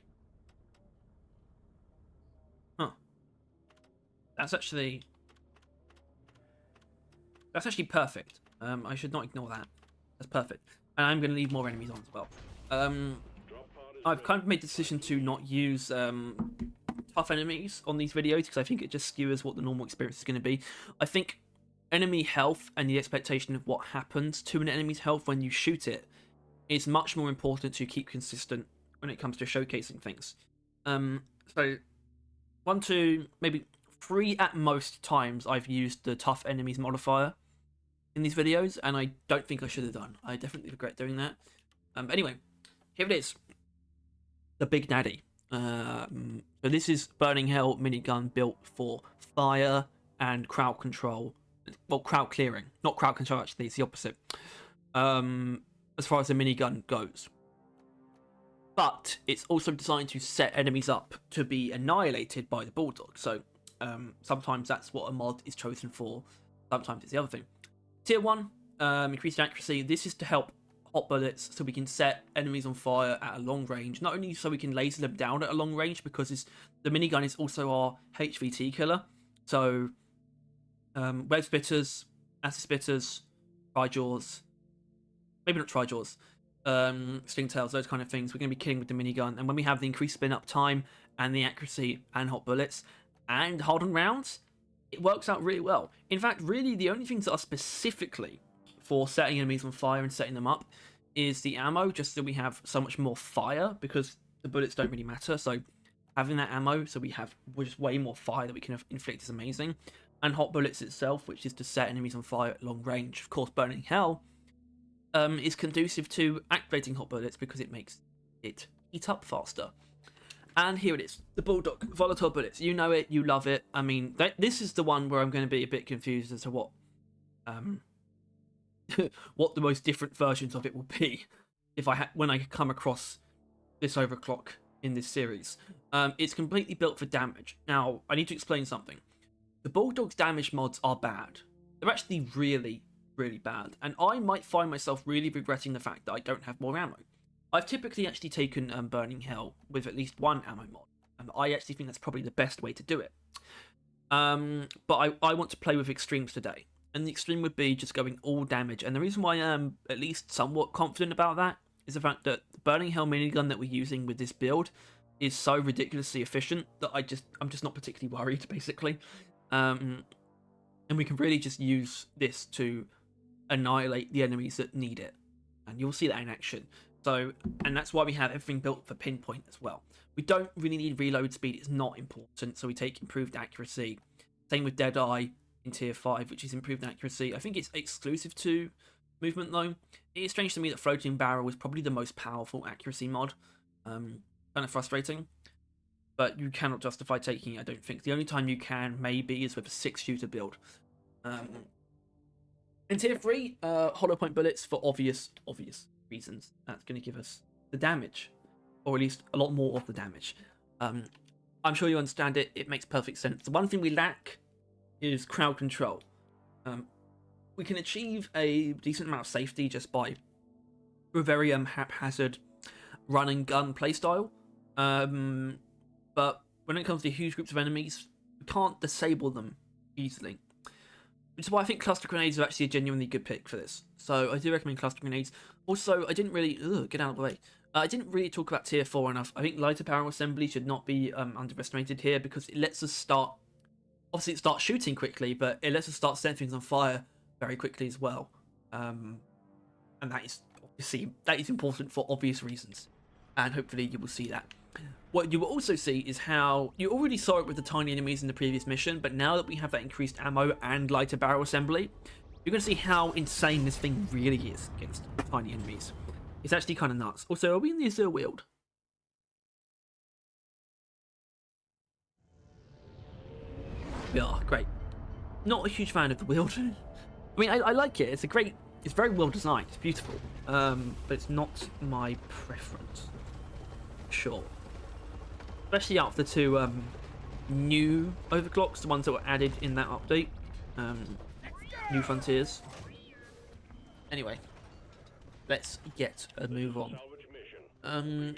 Huh. That's actually perfect. I should not ignore that. That's perfect. And I'm going to leave more enemies on as well. I've kind of made the decision to not use tough enemies on these videos because I think it just skewers what the normal experience is going to be. I think enemy health and the expectation of what happens to an enemy's health when you shoot it is much more important to keep consistent when it comes to showcasing things. So 1, 2, maybe 3 at most times I've used the tough enemies modifier in these videos, and I don't think I should have done. I definitely regret doing that. Anyway, here it is. The Big Daddy. So this is Burning Hell minigun built for fire and crowd control. Well, crowd clearing. Not crowd control, actually. It's the opposite. As far as the minigun goes. But it's also designed to set enemies up to be annihilated by the Bulldog. So sometimes that's what a mod is chosen for. Sometimes it's the other thing. Tier 1, increased accuracy. This is to help hot bullets so we can set enemies on fire at a long range. Not only so we can laser them down at a long range, because the minigun is also our HVT killer. So web spitters, acid spitters, tri-jaws, maybe not tri-jaws, stingtails, those kind of things, we're going to be killing with the minigun. And when we have the increased spin-up time and the accuracy and hot bullets and hardened rounds, it works out really well. In fact, really the only things that are specifically for setting enemies on fire and setting them up is the ammo, just so we have so much more fire, because the bullets don't really matter. So having that ammo, so we're just way more fire that we can inflict, is amazing. And hot bullets itself, which is to set enemies on fire at long range. Of course, Burning Hell is conducive to activating hot bullets because it makes it heat up faster. And here it is, the Bulldog volatile bullets. You know it, you love it. I mean, this is the one where I'm going to be a bit confused as to what what the most different versions of it will be when I come across this overclock in this series. It's completely built for damage. Now, I need to explain something. The Bulldog's damage mods are bad. They're actually really, really bad. And I might find myself really regretting the fact that I don't have more ammo. I've typically actually taken Burning Hell with at least one ammo mod. And I actually think that's probably the best way to do it. But I want to play with extremes today. And the extreme would be just going all damage. And the reason why I am at least somewhat confident about that is the fact that the Burning Hell minigun that we're using with this build is so ridiculously efficient that I'm just not particularly worried, basically. and we can really just use this to annihilate the enemies that need it, and you'll see that in action. So, and that's why we have everything built for pinpoint as well. We don't really need reload speed, it's not important, so we take improved accuracy. Same with Deadeye in tier 5, which is improved accuracy. I think it's exclusive to movement though. It is strange to me that Floating Barrel is probably the most powerful accuracy mod. Kind of frustrating, but you cannot justify taking it, I don't think. The only time you can maybe is with a 6-shooter build. In tier 3, hollow point bullets for obvious reasons. That's going to give us the damage, or at least a lot more of the damage. I'm sure you understand it. It makes perfect sense. The one thing we lack is crowd control. We can achieve a decent amount of safety just by a very haphazard run and gun playstyle. But when it comes to huge groups of enemies, we can't disable them easily. Which is why I think cluster grenades are actually a genuinely good pick for this. So I do recommend cluster grenades. Also, I didn't really... get out of the way. I didn't really talk about tier 4 enough. I think lighter barrel assembly should not be underestimated here, because it lets us start... Obviously, it starts shooting quickly, but it lets us start setting things on fire very quickly as well. And that is, obviously, that is important for obvious reasons. And hopefully you will see that. What you will also see is how you already saw it with the tiny enemies in the previous mission, but now that we have that increased ammo and lighter barrel assembly, you're going to see how insane this thing really is against tiny enemies. It's actually kind of nuts. Also, are we in the Azure Wield? We are, great. Not a huge fan of the Wield. I mean, I like it. It's very well designed. It's beautiful. But it's not my preference. Sure. Especially out of the two new overclocks, the ones that were added in that update. New Frontiers. Anyway, let's get a move on.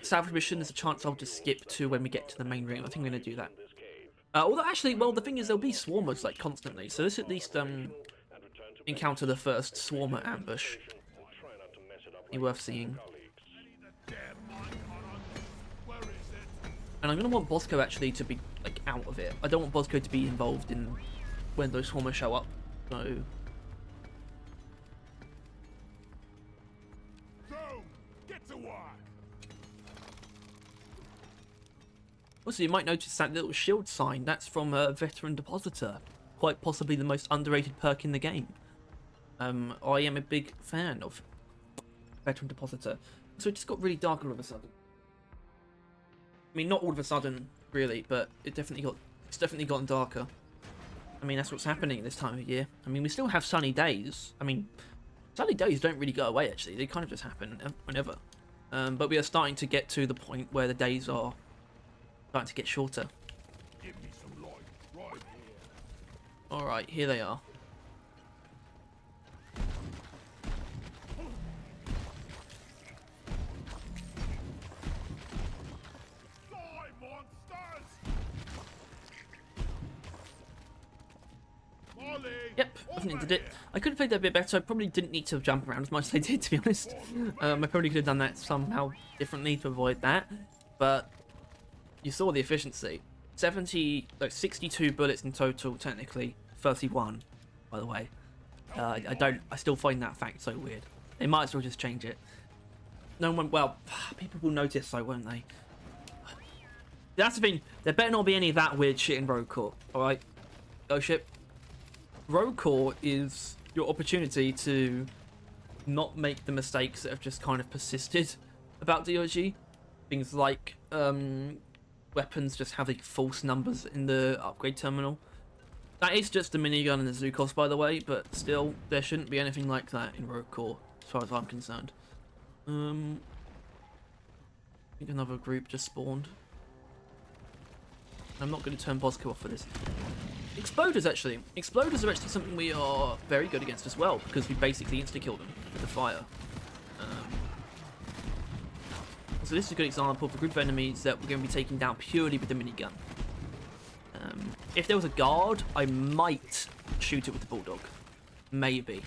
Salvage mission, there's a chance I'll just skip to when we get to the main room. I think I'm going to do that. Although actually, well, the thing is, there'll be swarmers like constantly, so let's at least encounter the first swarmer ambush. Be worth seeing. And I'm going to want Bosco actually to be like out of it. I don't want Bosco to be involved in when those swarmers show up. So get to work. Also, you might notice that little shield sign. That's from a Veteran Depositor. Quite possibly the most underrated perk in the game. I am a big fan of Veteran Depositor. So it just got really dark all of a sudden. I mean, not all of a sudden, really, but it's definitely gotten darker. I mean, that's what's happening this time of year. I mean, we still have sunny days. I mean, sunny days don't really go away, actually. They kind of just happen whenever. But we are starting to get to the point where the days are starting to get shorter. Give me some light right here. Alright, here they are. Yep, I think I did it. I could have played that a bit better. I probably didn't need to jump around as much as I did, to be honest. I probably could have done that somehow differently to avoid that. But you saw the efficiency. 62 bullets in total, technically. 31, by the way. I still find that fact so weird. They might as well just change it. No one, well, people will notice though, won't they? That's the thing. There better not be any of that weird shit in Rogue Core, alright? Go ship. Rogue Core is your opportunity to not make the mistakes that have just kind of persisted about DOG. Things like weapons just having false numbers in the upgrade terminal. That is just the minigun and the Zukos, by the way, but still, there shouldn't be anything like that in Rogue Core, as far as I'm concerned. I think another group just spawned. I'm not going to turn Bosco off for this. Exploders, actually. Exploders are actually something we are very good against as well, because we basically insta-kill them with the fire. So this is a good example of a group of enemies that we're going to be taking down purely with the minigun. If there was a guard, I might shoot it with the bulldog. Maybe.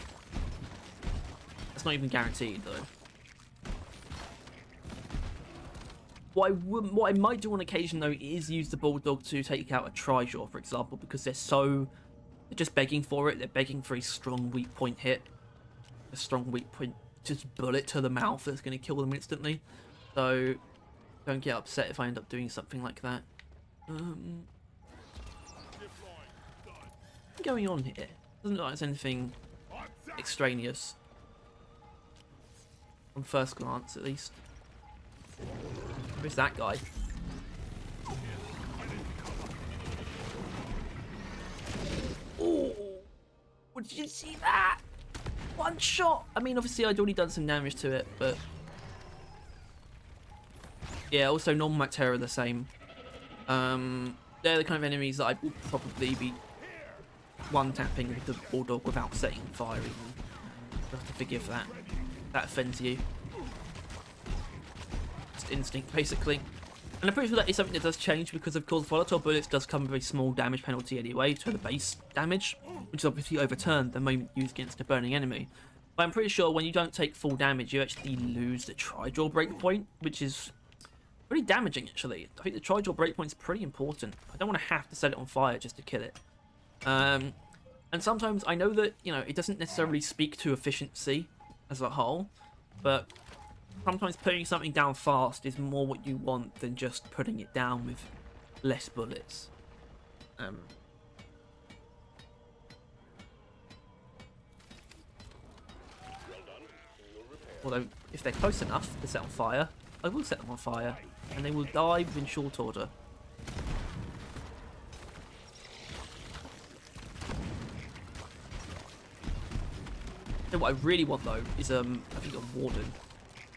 That's not even guaranteed, though. What I might do on occasion though is use the bulldog to take out a Trijaw, for example, because they're just begging for it. They're begging for a strong weak point hit, a strong weak point just bullet to the mouth that's going to kill them instantly. So don't get upset if I end up doing something like that. What's going on here? Doesn't look like there's anything extraneous on first glance, at least. Where's that guy? Oh, did you see that? One shot. I mean, obviously I'd already done some damage to it, but yeah. Also, normal Mactera are the same. They're the kind of enemies that I will probably be one-tapping with the bulldog without setting fire. Even you have to forgive that. That offends you. Instinct basically, and I'm pretty sure that is something that does change because of course volatile bullets does come with a small damage penalty anyway to the base damage, which is obviously overturned the moment used against a burning enemy. But I'm pretty sure when you don't take full damage you actually lose the Trijaw breakpoint, which is pretty damaging actually. I think the Trijaw breakpoint is pretty important. I don't want to have to set it on fire just to kill it. And sometimes I know that, you know, it doesn't necessarily speak to efficiency as a whole, but sometimes putting something down fast is more what you want than just putting it down with less bullets. Although, if they're close enough to set on fire, I will set them on fire, and they will die within short order. So what I really want though is I think a warden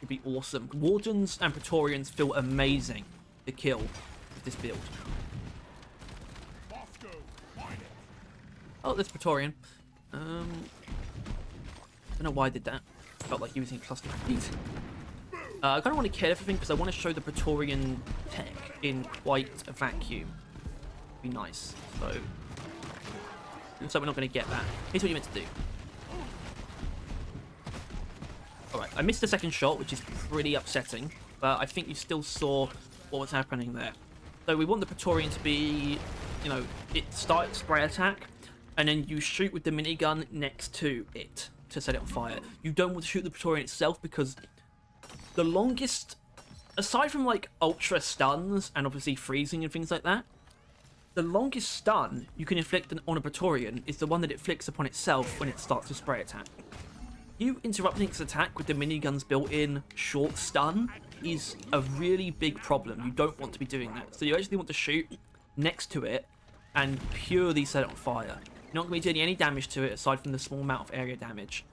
would be awesome. Wardens and Praetorians feel amazing to kill with this build. Oh, there's Praetorian. I don't know why I did that. Felt like using cluster feet. I kind of want to kill everything because I want to show the Praetorian tech in quite a vacuum. Be nice. So, looks like we're not going to get that. Here's what you meant to do. Alright, I missed the second shot, which is pretty upsetting, but I think you still saw what was happening there. So we want the Praetorian to be, you know, it starts spray attack, and then you shoot with the minigun next to it to set it on fire. You don't want to shoot the Praetorian itself because the longest, aside from like ultra stuns and obviously freezing and things like that, the longest stun you can inflict on a Praetorian is the one that it flicks upon itself when it starts to spray attack. You interrupting its attack with the minigun's built-in short stun is a really big problem. You don't want to be doing that. So you actually want to shoot next to it and purely set it on fire. You're not going to be doing any damage to it aside from the small amount of area damage.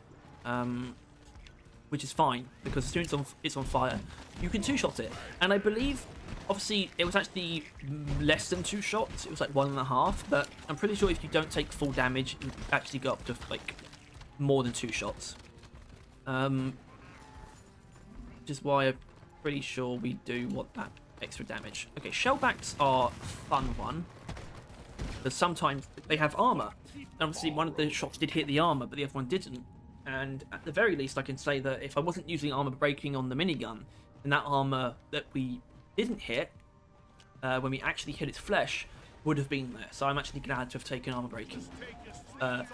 Which is fine, because as soon as it's on fire, you can two-shot it. And I believe, obviously, it was actually less than 2 shots. It was like 1.5, but I'm pretty sure if you don't take full damage, you actually go up to like more than 2 shots. Which is why I'm pretty sure we do want that extra damage. Okay, shellbacks are a fun one, because sometimes they have armor. And obviously one of the shots did hit the armor, but the other one didn't. And at the very least, I can say that if I wasn't using armor breaking on the minigun, then that armor that we didn't hit, when we actually hit its flesh, would have been there. So I'm actually glad to have taken armor breaking.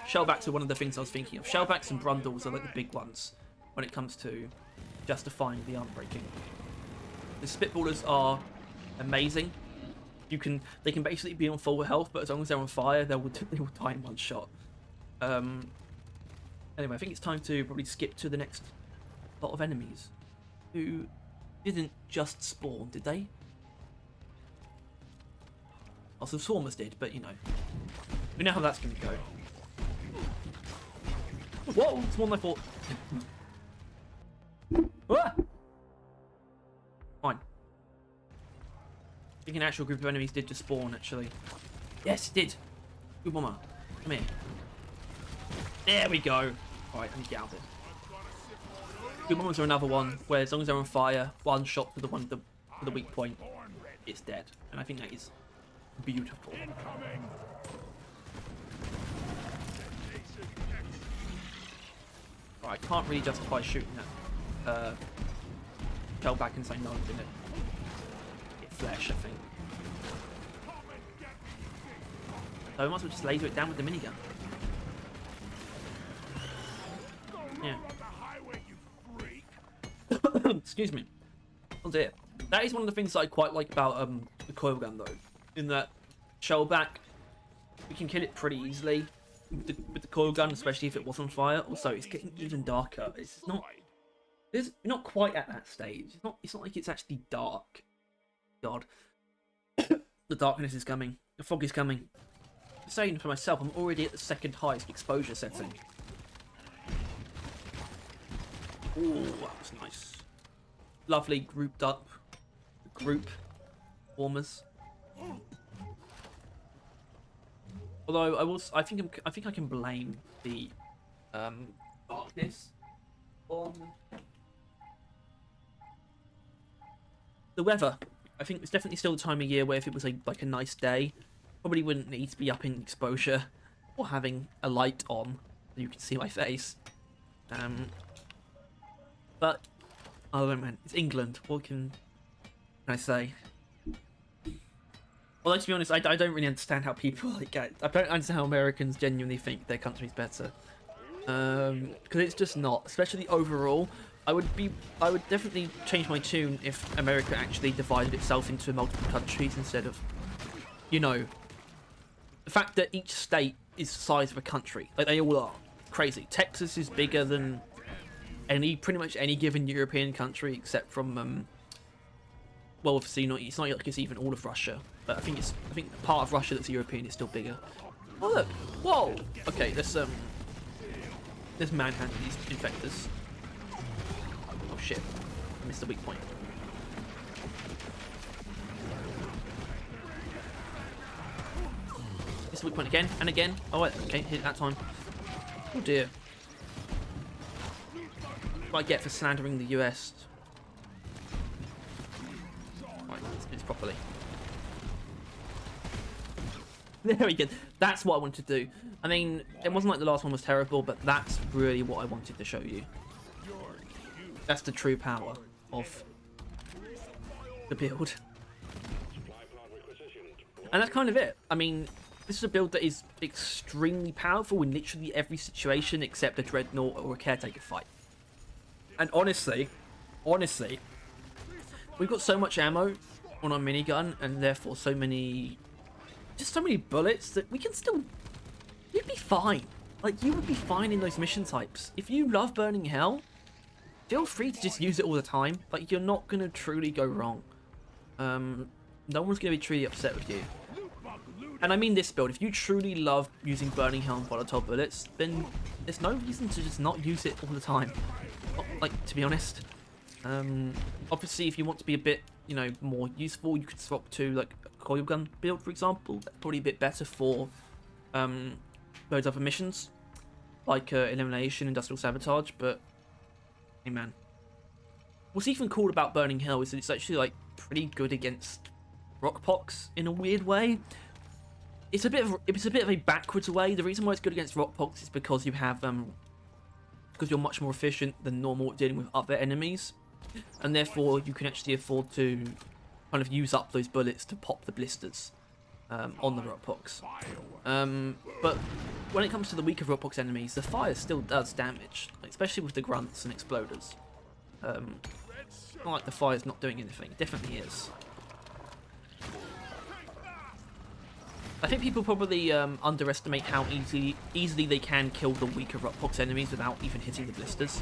Shellbacks are one of the things I was thinking of. Shellbacks and Brundles are like the big ones when it comes to justifying the armor breaking. The Spitballers are amazing. They can basically be on full health, but as long as they're on fire, they will die in 1 shot. Anyway, I think it's time to probably skip to the next lot of enemies who didn't just spawn, did they? Also, Swarmers did, but you know, we know how that's going to go. Whoa, it's more than I thought. Ah! Fine. I think an actual group of enemies did just spawn, actually. Yes, it did. Good bomber. Come here. There we go. Alright, let me get out of it. Good bombers are another one where as long as they're on fire, 1 shot to the weak point, it's dead. And I think that is beautiful. I can't really justify shooting that shell back and saying no, didn't it? flesh, I think. So we might as well just laser it down with the minigun. Yeah. Excuse me. Oh dear. That is one of the things that I quite like about the coil gun though. In that shellback, we can kill it pretty easily with the coil gun, especially if it was on fire. Also, it's getting even darker. It's not quite at that stage. It's not like it's actually dark. God. The darkness is coming. The fog is coming. I'm saying for myself, I'm already at the second highest exposure setting. Oh, that was nice. Lovely grouped up group formers. Although I think I can blame the darkness on the weather. I think it's definitely still the time of year where if it was like a nice day, probably wouldn't need to be up in exposure or having a light on so you can see my face. But I don't know, man. It's England. What can I say? Well, to be honest, I don't really understand how people like get. I don't understand how Americans genuinely think their country's better. Because it's just not. Especially overall, I would definitely change my tune if America actually divided itself into multiple countries instead of, you know, the fact that each state is the size of a country. Like they all are. Crazy. Texas is bigger than pretty much any given European country except from well, obviously it's not like it's even all of Russia, but I think the part of Russia that's European is still bigger. Oh look! Whoa! Okay, let's manhandle these infectors. Oh shit! I missed the weak point. Missed the weak point again and again. Oh wait, okay, hit it that time. Oh dear. What I get for slandering the US. Right, let's do this properly. There we go. That's what I wanted to do. I mean, it wasn't like the last one was terrible, but that's really what I wanted to show you. That's the true power of the build. And that's kind of it. I mean, this is a build that is extremely powerful in literally every situation except a dreadnought or a caretaker fight. And honestly, we've got so much ammo on our minigun, and therefore so many bullets that we can still, you'd be fine. Like, you would be fine in those mission types. If you love Burning Hell, feel free to just use it all the time. Like, you're not going to truly go wrong. No one's going to be truly upset with you. And I mean this build, if you truly love using Burning Hell and volatile bullets, then there's no reason to just not use it all the time. Like, to be honest. Obviously, if you want to be a bit, you know, more useful, you could swap to, like, a coil gun build, for example. That's probably a bit better for those other missions, like Elimination, Industrial Sabotage, but, hey man. What's even cool about Burning Hell is that it's actually, like, pretty good against rockpox in a weird way. It's a bit of a backwards way. The reason why it's good against rockpox is because you have because you're much more efficient than normal at dealing with other enemies, and therefore you can actually afford to kind of use up those bullets to pop the blisters on the rockpox. But when it comes to the weaker rockpox enemies, the fire still does damage, especially with the grunts and exploders. Not like the fire's not doing anything. It definitely is. I think people probably underestimate how easily they can kill the weaker rockpox enemies without even hitting the blisters.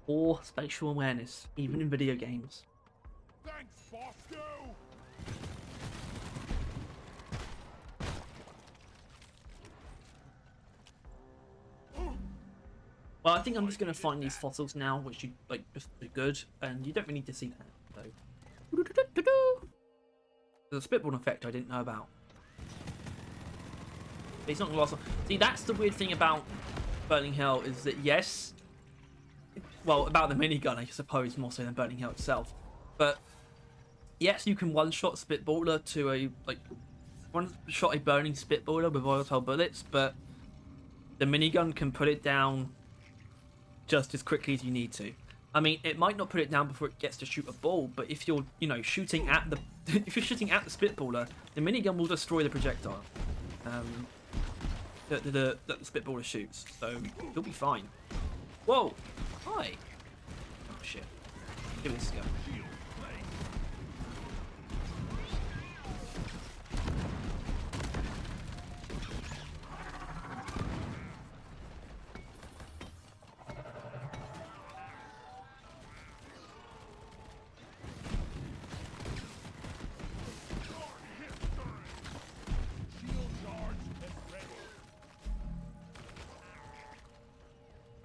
Or spatial awareness, even in video games. Thanks, Bosco! Well, I think I'm just going to find these fossils now, which you like just do good, and you don't really need to see that. So, there's a spitball effect I didn't know about. But it's not going to last long. See, that's the weird thing about Burning Hell is that yes, well, about the minigun, I suppose, more so than Burning Hell itself. But yes, you can one-shot Spitballer to a one-shot a burning Spitballer with volatile bullets, but the minigun can put it down just as quickly as you need to. I mean, it might not put it down before it gets to shoot a ball, but if you're, you know, shooting at the if you're shooting at the Spitballer, the minigun will destroy the projectile that the Spitballer shoots. So you'll be fine. Whoa! Hi. Oh shit! Give this a go.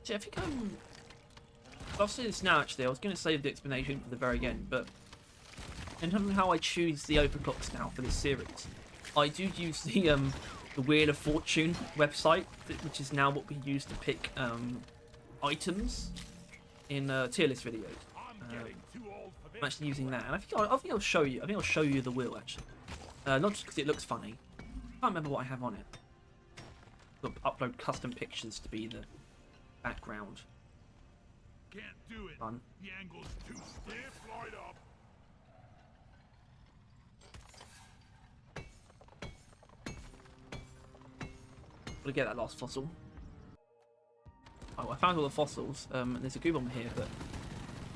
See, I think I'll say this now. Actually, I was going to save the explanation for the very end, but in terms of how I choose the overclocks now for this series, I do use the Wheel of Fortune website, which is now what we use to pick items in tier list videos. I'm actually using that, and I think I'll show you. I think I'll show you the wheel actually, not just because it looks funny. I can't remember what I have on it. I'll upload custom pictures to be the background. Can't do it. Fun. The angle's too stiff. Right up. Gotta get that last fossil. Oh, I found all the fossils. And there's a goo bomb here, but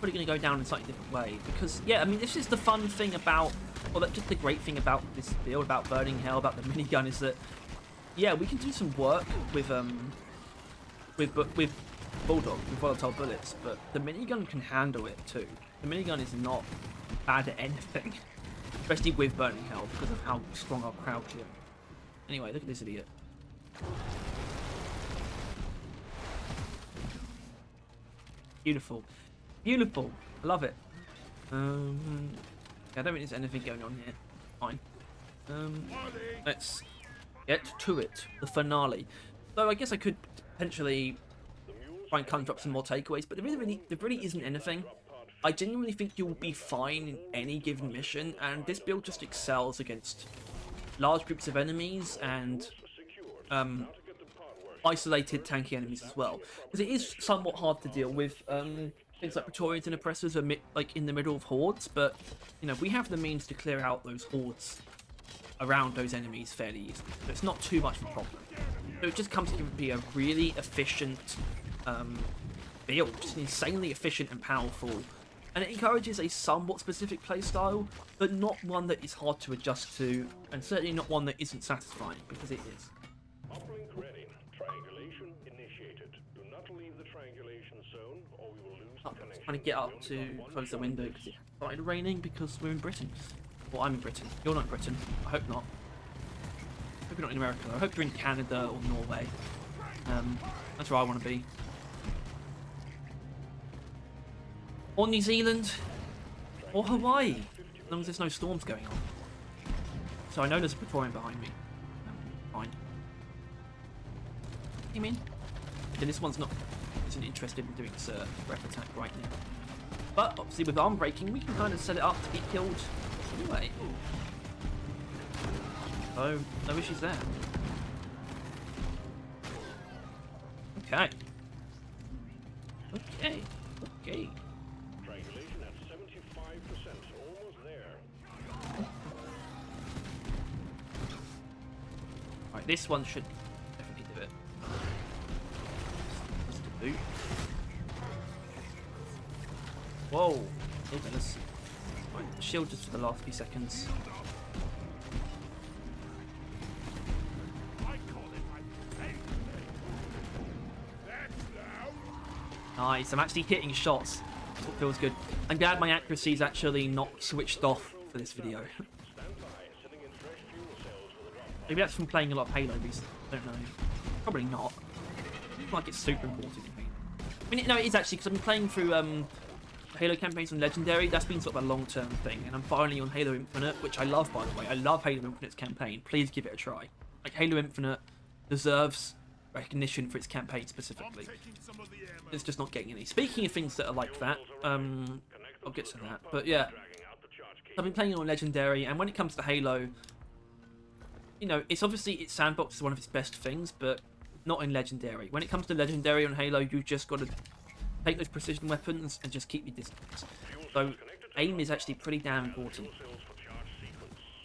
probably gonna go down in a slightly different way because, yeah, I mean, this is the fun thing about, or that's just the great thing about this build, about Burning Hell, about the minigun, is that, yeah, we can do some work with Bulldog, with volatile bullets, but the minigun can handle it too. The minigun is not bad at anything, especially with Burning Hell because of how strong our crowd clear. Anyway, look at this idiot. Beautiful. Beautiful. I love it. Yeah, I don't think there's anything going on here. Fine. Let's get to it. The finale. So I guess I could potentially try and conjure up some more takeaways, but there really isn't anything. I genuinely think you'll be fine in any given mission, and this build just excels against large groups of enemies and isolated tanky enemies as well. Because it is somewhat hard to deal with things like Praetorians and Oppressors are like in the middle of hordes, but you know, we have the means to clear out those hordes around those enemies fairly easily. So it's not too much of a problem. So it just comes to be a really efficient build, just insanely efficient and powerful, and it encourages a somewhat specific playstyle, but not one that is hard to adjust to, and certainly not one that isn't satisfying, because it is. Uplink ready. Triangulation initiated. Do not leave the triangulation zone, or we will lose the connection. Trying to get up to close the window because it started raining because we're in Britain. Well, I'm in Britain. You're not in Britain. I hope not. I hope you're not in America. I hope you're in Canada or Norway. That's where I want to be. Or New Zealand. Or Hawaii. As long as there's no storms going on. So I know there's a Praetorian behind me. Fine. What do you mean? And this one's isn't interested in doing its breath attack right now. But obviously with arm breaking, we can kind of set it up to be killed anyway. So no issues there. Okay. Okay. Okay. Triangulation at 75%, almost there. Alright, this one should definitely do it. Just a boot. Whoa! Hey, goodness. Right, shield just for the last few seconds. Nice, I'm actually hitting shots. That's what feels good. I'm glad my accuracy is actually not switched off for this video. Maybe that's from playing a lot of Halo recently. I don't know. Probably not. It's not like it's super important. I mean, no, it is actually, because I've been playing through Halo campaigns on Legendary. That's been sort of a long-term thing, and I'm finally on Halo Infinite, which I love, by the way. I love Halo Infinite's campaign. Please give it a try. Like, Halo Infinite deserves recognition for its campaign specifically. Taking some of the ammo. It's just not getting any. Speaking of things that are like that, I'll get to that. But yeah, I've been playing on Legendary, and when it comes to Halo, you know, it's obviously its sandbox is one of its best things, but not in Legendary. When it comes to Legendary on Halo, you've just got to take those precision weapons and just keep your distance. So aim is actually pretty damn important.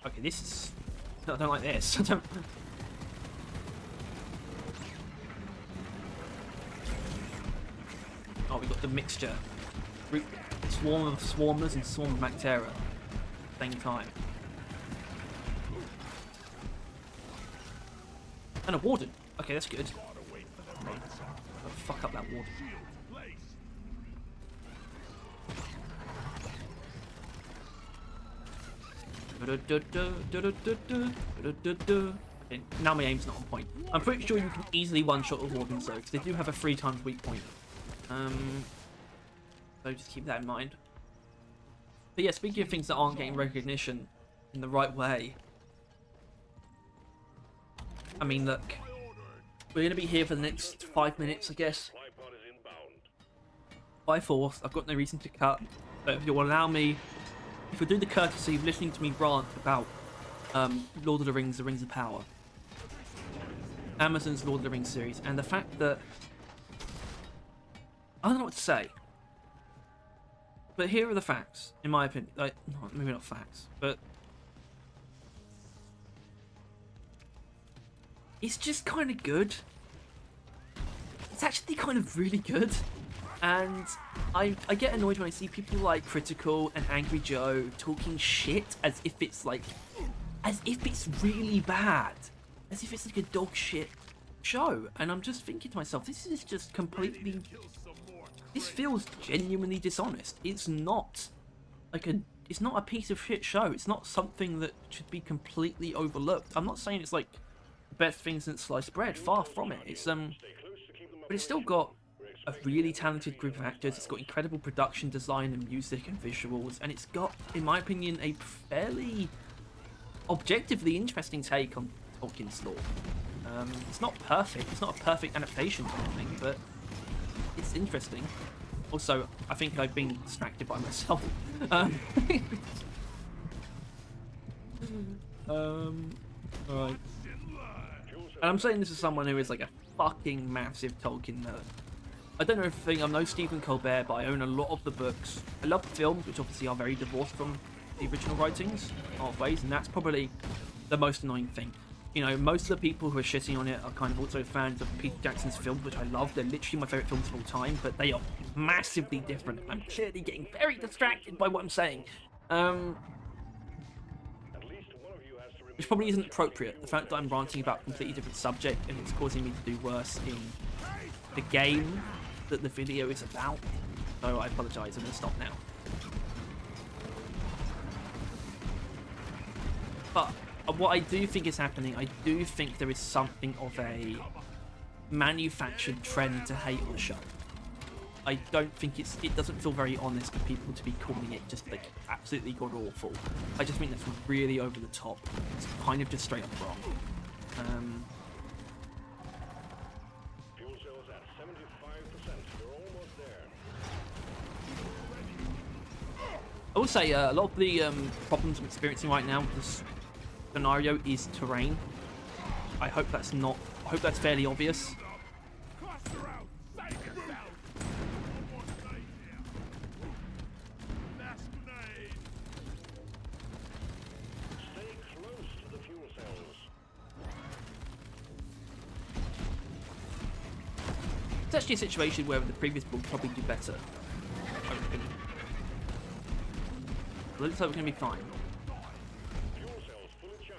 Okay, this is... I don't like this. I don't... Oh, we got the mixture. Swarm of swarmers and swarm of Mactera at the same time. And a warden. Okay, that's good. Okay. I'll fuck up that warden. Okay, now my aim's not on point. I'm pretty sure you can easily one-shot the wardens though, because they do have a 3 times weak point. So just keep that in mind. But yeah, speaking of things that aren't getting recognition in the right way, I mean, look, we're going to be here for the next 5 minutes, I guess. By force, I've got no reason to cut. But if you'll allow me, if you'll do the courtesy of listening to me rant about Lord of the Rings of Power, Amazon's Lord of the Rings series, and the fact that I don't know what to say. But here are the facts, in my opinion. Like, maybe not facts, but it's just kind of good. It's actually kind of really good. And I get annoyed when I see people like Critical and Angry Joe talking shit as if it's like, as if it's really bad. As if it's like a dog shit show. And I'm just thinking to myself, this is just completely... This feels genuinely dishonest. It's not like it's not a piece of shit show. It's not something that should be completely overlooked. I'm not saying it's like the best thing since sliced bread. Far from it. It's but it's still got a really talented group of actors. It's got incredible production design and music and visuals, and it's got, in my opinion, a fairly objectively interesting take on Tolkien's lore. It's not perfect. It's not a perfect adaptation to anything, but it's interesting. Also, I think I've been distracted by myself. Alright. And I'm saying this as someone who is like a fucking massive Tolkien nerd. I don't know if I'm no Stephen Colbert, but I own a lot of the books. I love the films, which obviously are very divorced from the original writings in a lot of ways, and that's probably the most annoying thing. You know, most of the people who are shitting on it are kind of also fans of Peter Jackson's films, which I love. They're literally my favourite films of all time, but they are massively different. I'm clearly getting very distracted by what I'm saying. Which probably isn't appropriate. The fact that I'm ranting about a completely different subject and it's causing me to do worse in the game that the video is about. So I apologise, I'm going to stop now. But what I do think is happening, I do think there is something of a manufactured trend to hate on the show. I don't think it doesn't feel very honest for people to be calling it just like absolutely god awful. I just think that's really over the top. It's kind of just straight up wrong. Fuel cells at 75%. You're almost there. I will say a lot of the problems I'm experiencing right now with this scenario is terrain. I hope that's not. I hope that's fairly obvious. It's actually a situation where the previous build probably do better. I reckon. It looks like we're going to be fine. Fuel cells fully charged.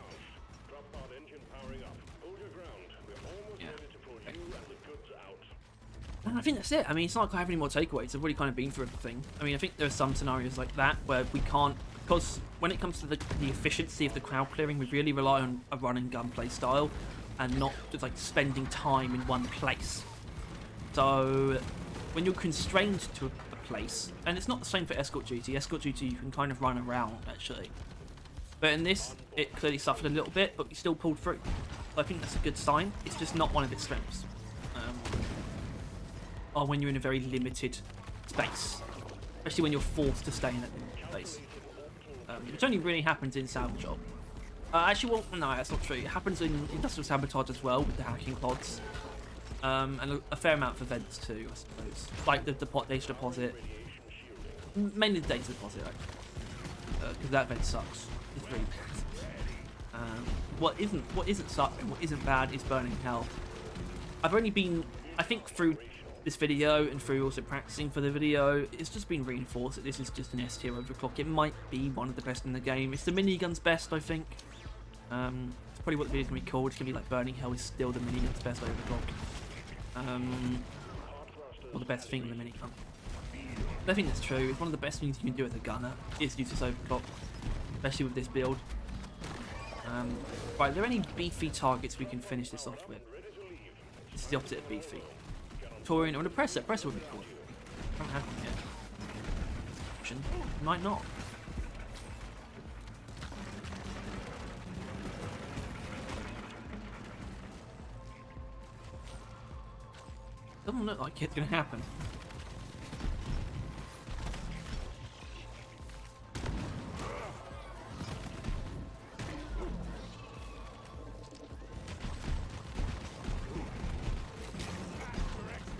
Drop pod engine powering up. Hold your ground. We're almost ready to pull you and the goods out. And I think that's it. I mean, it's not like I have any more takeaways. I've already kind of been through everything. I mean, I think there are some scenarios like that where we can't, because when it comes to the efficiency of the crowd clearing, we really rely on a run and gun play style and not just like spending time in one place. So when you're constrained to a place, and it's not the same for escort duty. Escort duty you can kind of run around actually, but in this it clearly suffered a little bit, but we still pulled through. So I think that's a good sign. It's just not one of its strengths. are when you're in a very limited space, especially when you're forced to stay in that space. Which only really happens in Salvage Job. Actually, well, no, that's not true. It happens in Industrial Sabotage as well with the hacking pods. And a fair amount for vents too, I suppose. Like the data deposit. Mainly the data deposit, because that vent sucks. It's really bad. What isn't bad is Burning Hell. I've only been, I think, through this video and through also practicing for the video, it's just been reinforced that this is just an S tier overclock. It might be one of the best in the game. It's the minigun's best, I think. It's probably what the video's gonna be called. It's gonna be like Burning Hell is still the minigun's best overclock. Or the best thing in the minigun. I think that's true. It's one of the best things you can do as a gunner is use this overclock, especially with this build. Right, are there any beefy targets we can finish this off with? This is the opposite of beefy. Taurian, I want to press it. Press it would be cool. Can't happen yet. Option. Might not. Doesn't look like it's gonna happen.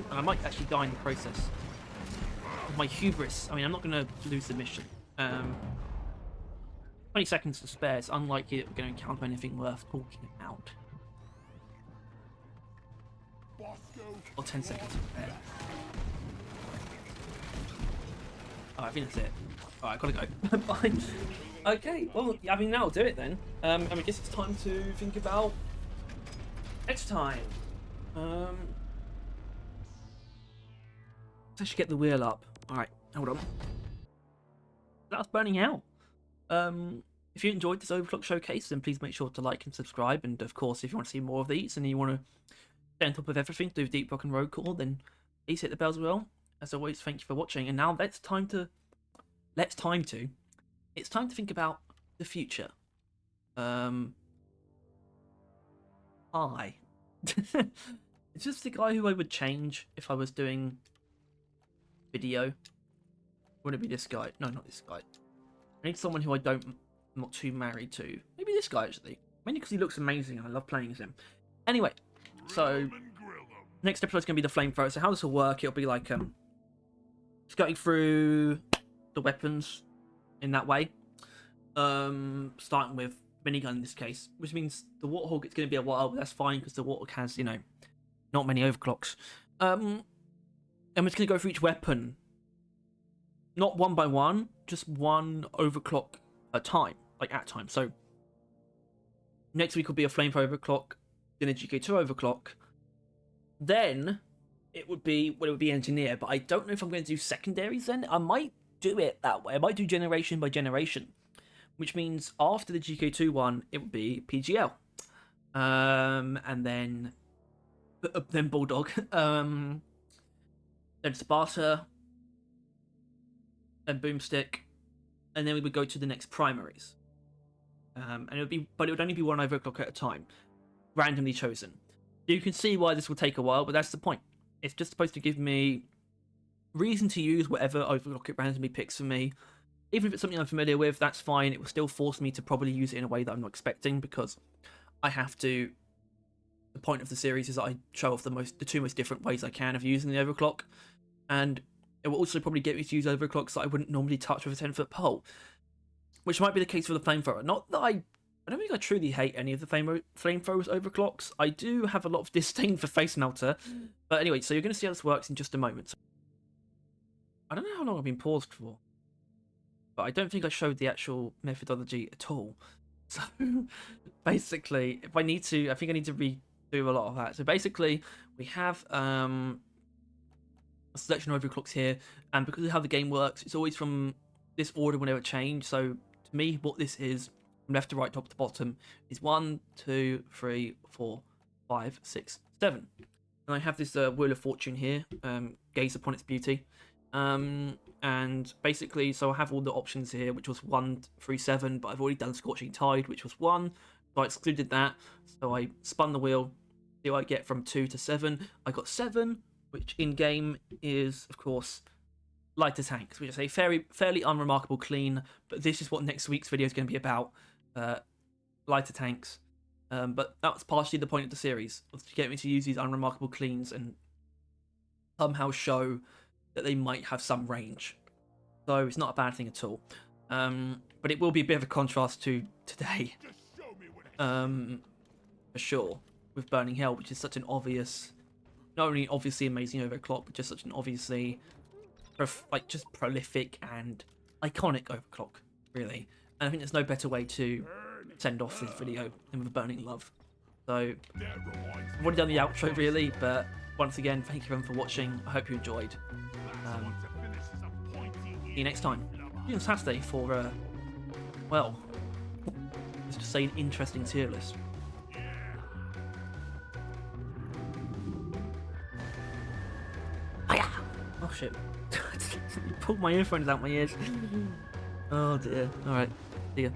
And I might actually die in the process. With my hubris, I mean, I'm not going to lose the mission. 20 seconds to spare. It's unlikely that we're going to encounter anything worth talking about. Or 10 seconds to spare. Oh, I think that's it. Alright, gotta go. Bye. Okay, well, I mean, that'll do it then. I guess it's time to think about next time. Let's actually get the wheel up. Alright, hold on. That's Burning Hell. If you enjoyed this Overclock showcase, then please make sure to like and subscribe. And of course, if you want to see more of these and you want to stay on top of everything, do Deep Rock and Road Call, then please hit the bell as well. As always, thank you for watching. And now it's time to think about the future. It's just the guy who I would change if I was doing video. Would it be this guy? No, not this guy. I need someone who I'm not too married to. Maybe this guy, actually. Mainly because he looks amazing and I love playing as him. Anyway, so next episode is going to be the flamethrower. So how this will work, it'll be like just going through the weapons in that way. Starting with minigun in this case, which means the Warthog, it's going to be a while, but that's fine because the Warthog has, you know, not many overclocks. And we're just going to go through each weapon. Not one by one, just one overclock at a time, like at a time. So next week will be a flamethrower overclock, then a GK2 overclock. Then it would be engineer, but I don't know if I'm going to do secondaries then. I might do it that way. I might do generation by generation, which means after the GK2 one, it would be PGL. And then Bulldog. Then Sparta, and Boomstick, and then we would go to the next primaries. And it would only be one overclock at a time, randomly chosen. You can see why this will take a while, but that's the point. It's just supposed to give me reason to use whatever overclock it randomly picks for me. Even if it's something I'm familiar with, that's fine. It will still force me to probably use it in a way that I'm not expecting, because I have to. The point of the series is that I show off the two most different ways I can of using the overclock, and it will also probably get me to use overclocks that I wouldn't normally touch with a 10-foot pole, which might be the case for the flamethrower. Not that I don't think I truly hate any of the flamethrowers overclocks. I do have a lot of disdain for Face Melter, but anyway, so you're going to see how this works in just a moment. I don't know how long I've been paused for, but I don't think I showed the actual methodology at all. So basically, if I need to, I think I need to redo a lot of that. So basically, we have a selection of overclocks here, and because of how the game works, it's always from this order whenever it change. So to me, what this is, from left to right, top to bottom, is 1, 2, 3, 4, 5, 6, 7. And I have this Wheel of Fortune here, gaze upon its beauty. And basically, so I have all the options here, which was 1 through 7, but I've already done Scorching Tide, which was 1, so I excluded that. So I spun the wheel, see what I get from 2 to 7. I got 7, which in game is, of course, lighter tanks, which is a fairly unremarkable clean. But this is what next week's video is going to be about: lighter tanks. But that was partially the point of the series, was to get me to use these unremarkable cleans and somehow show that they might have some range. So it's not a bad thing at all. But it will be a bit of a contrast to today, for sure, with Burning Hell, which is such an obvious, not only obviously amazing overclock, but just such an obviously, just prolific and iconic overclock, really. And I think there's no better way to send off this video than with Burning Love. So, I've already done the outro, really, but once again, thank you everyone for watching. I hope you enjoyed. See you next time. See you on Saturday for, well, let's just say an interesting tier list. Oh shit. Pulled my earphones out my ears. Oh dear. Alright. See ya.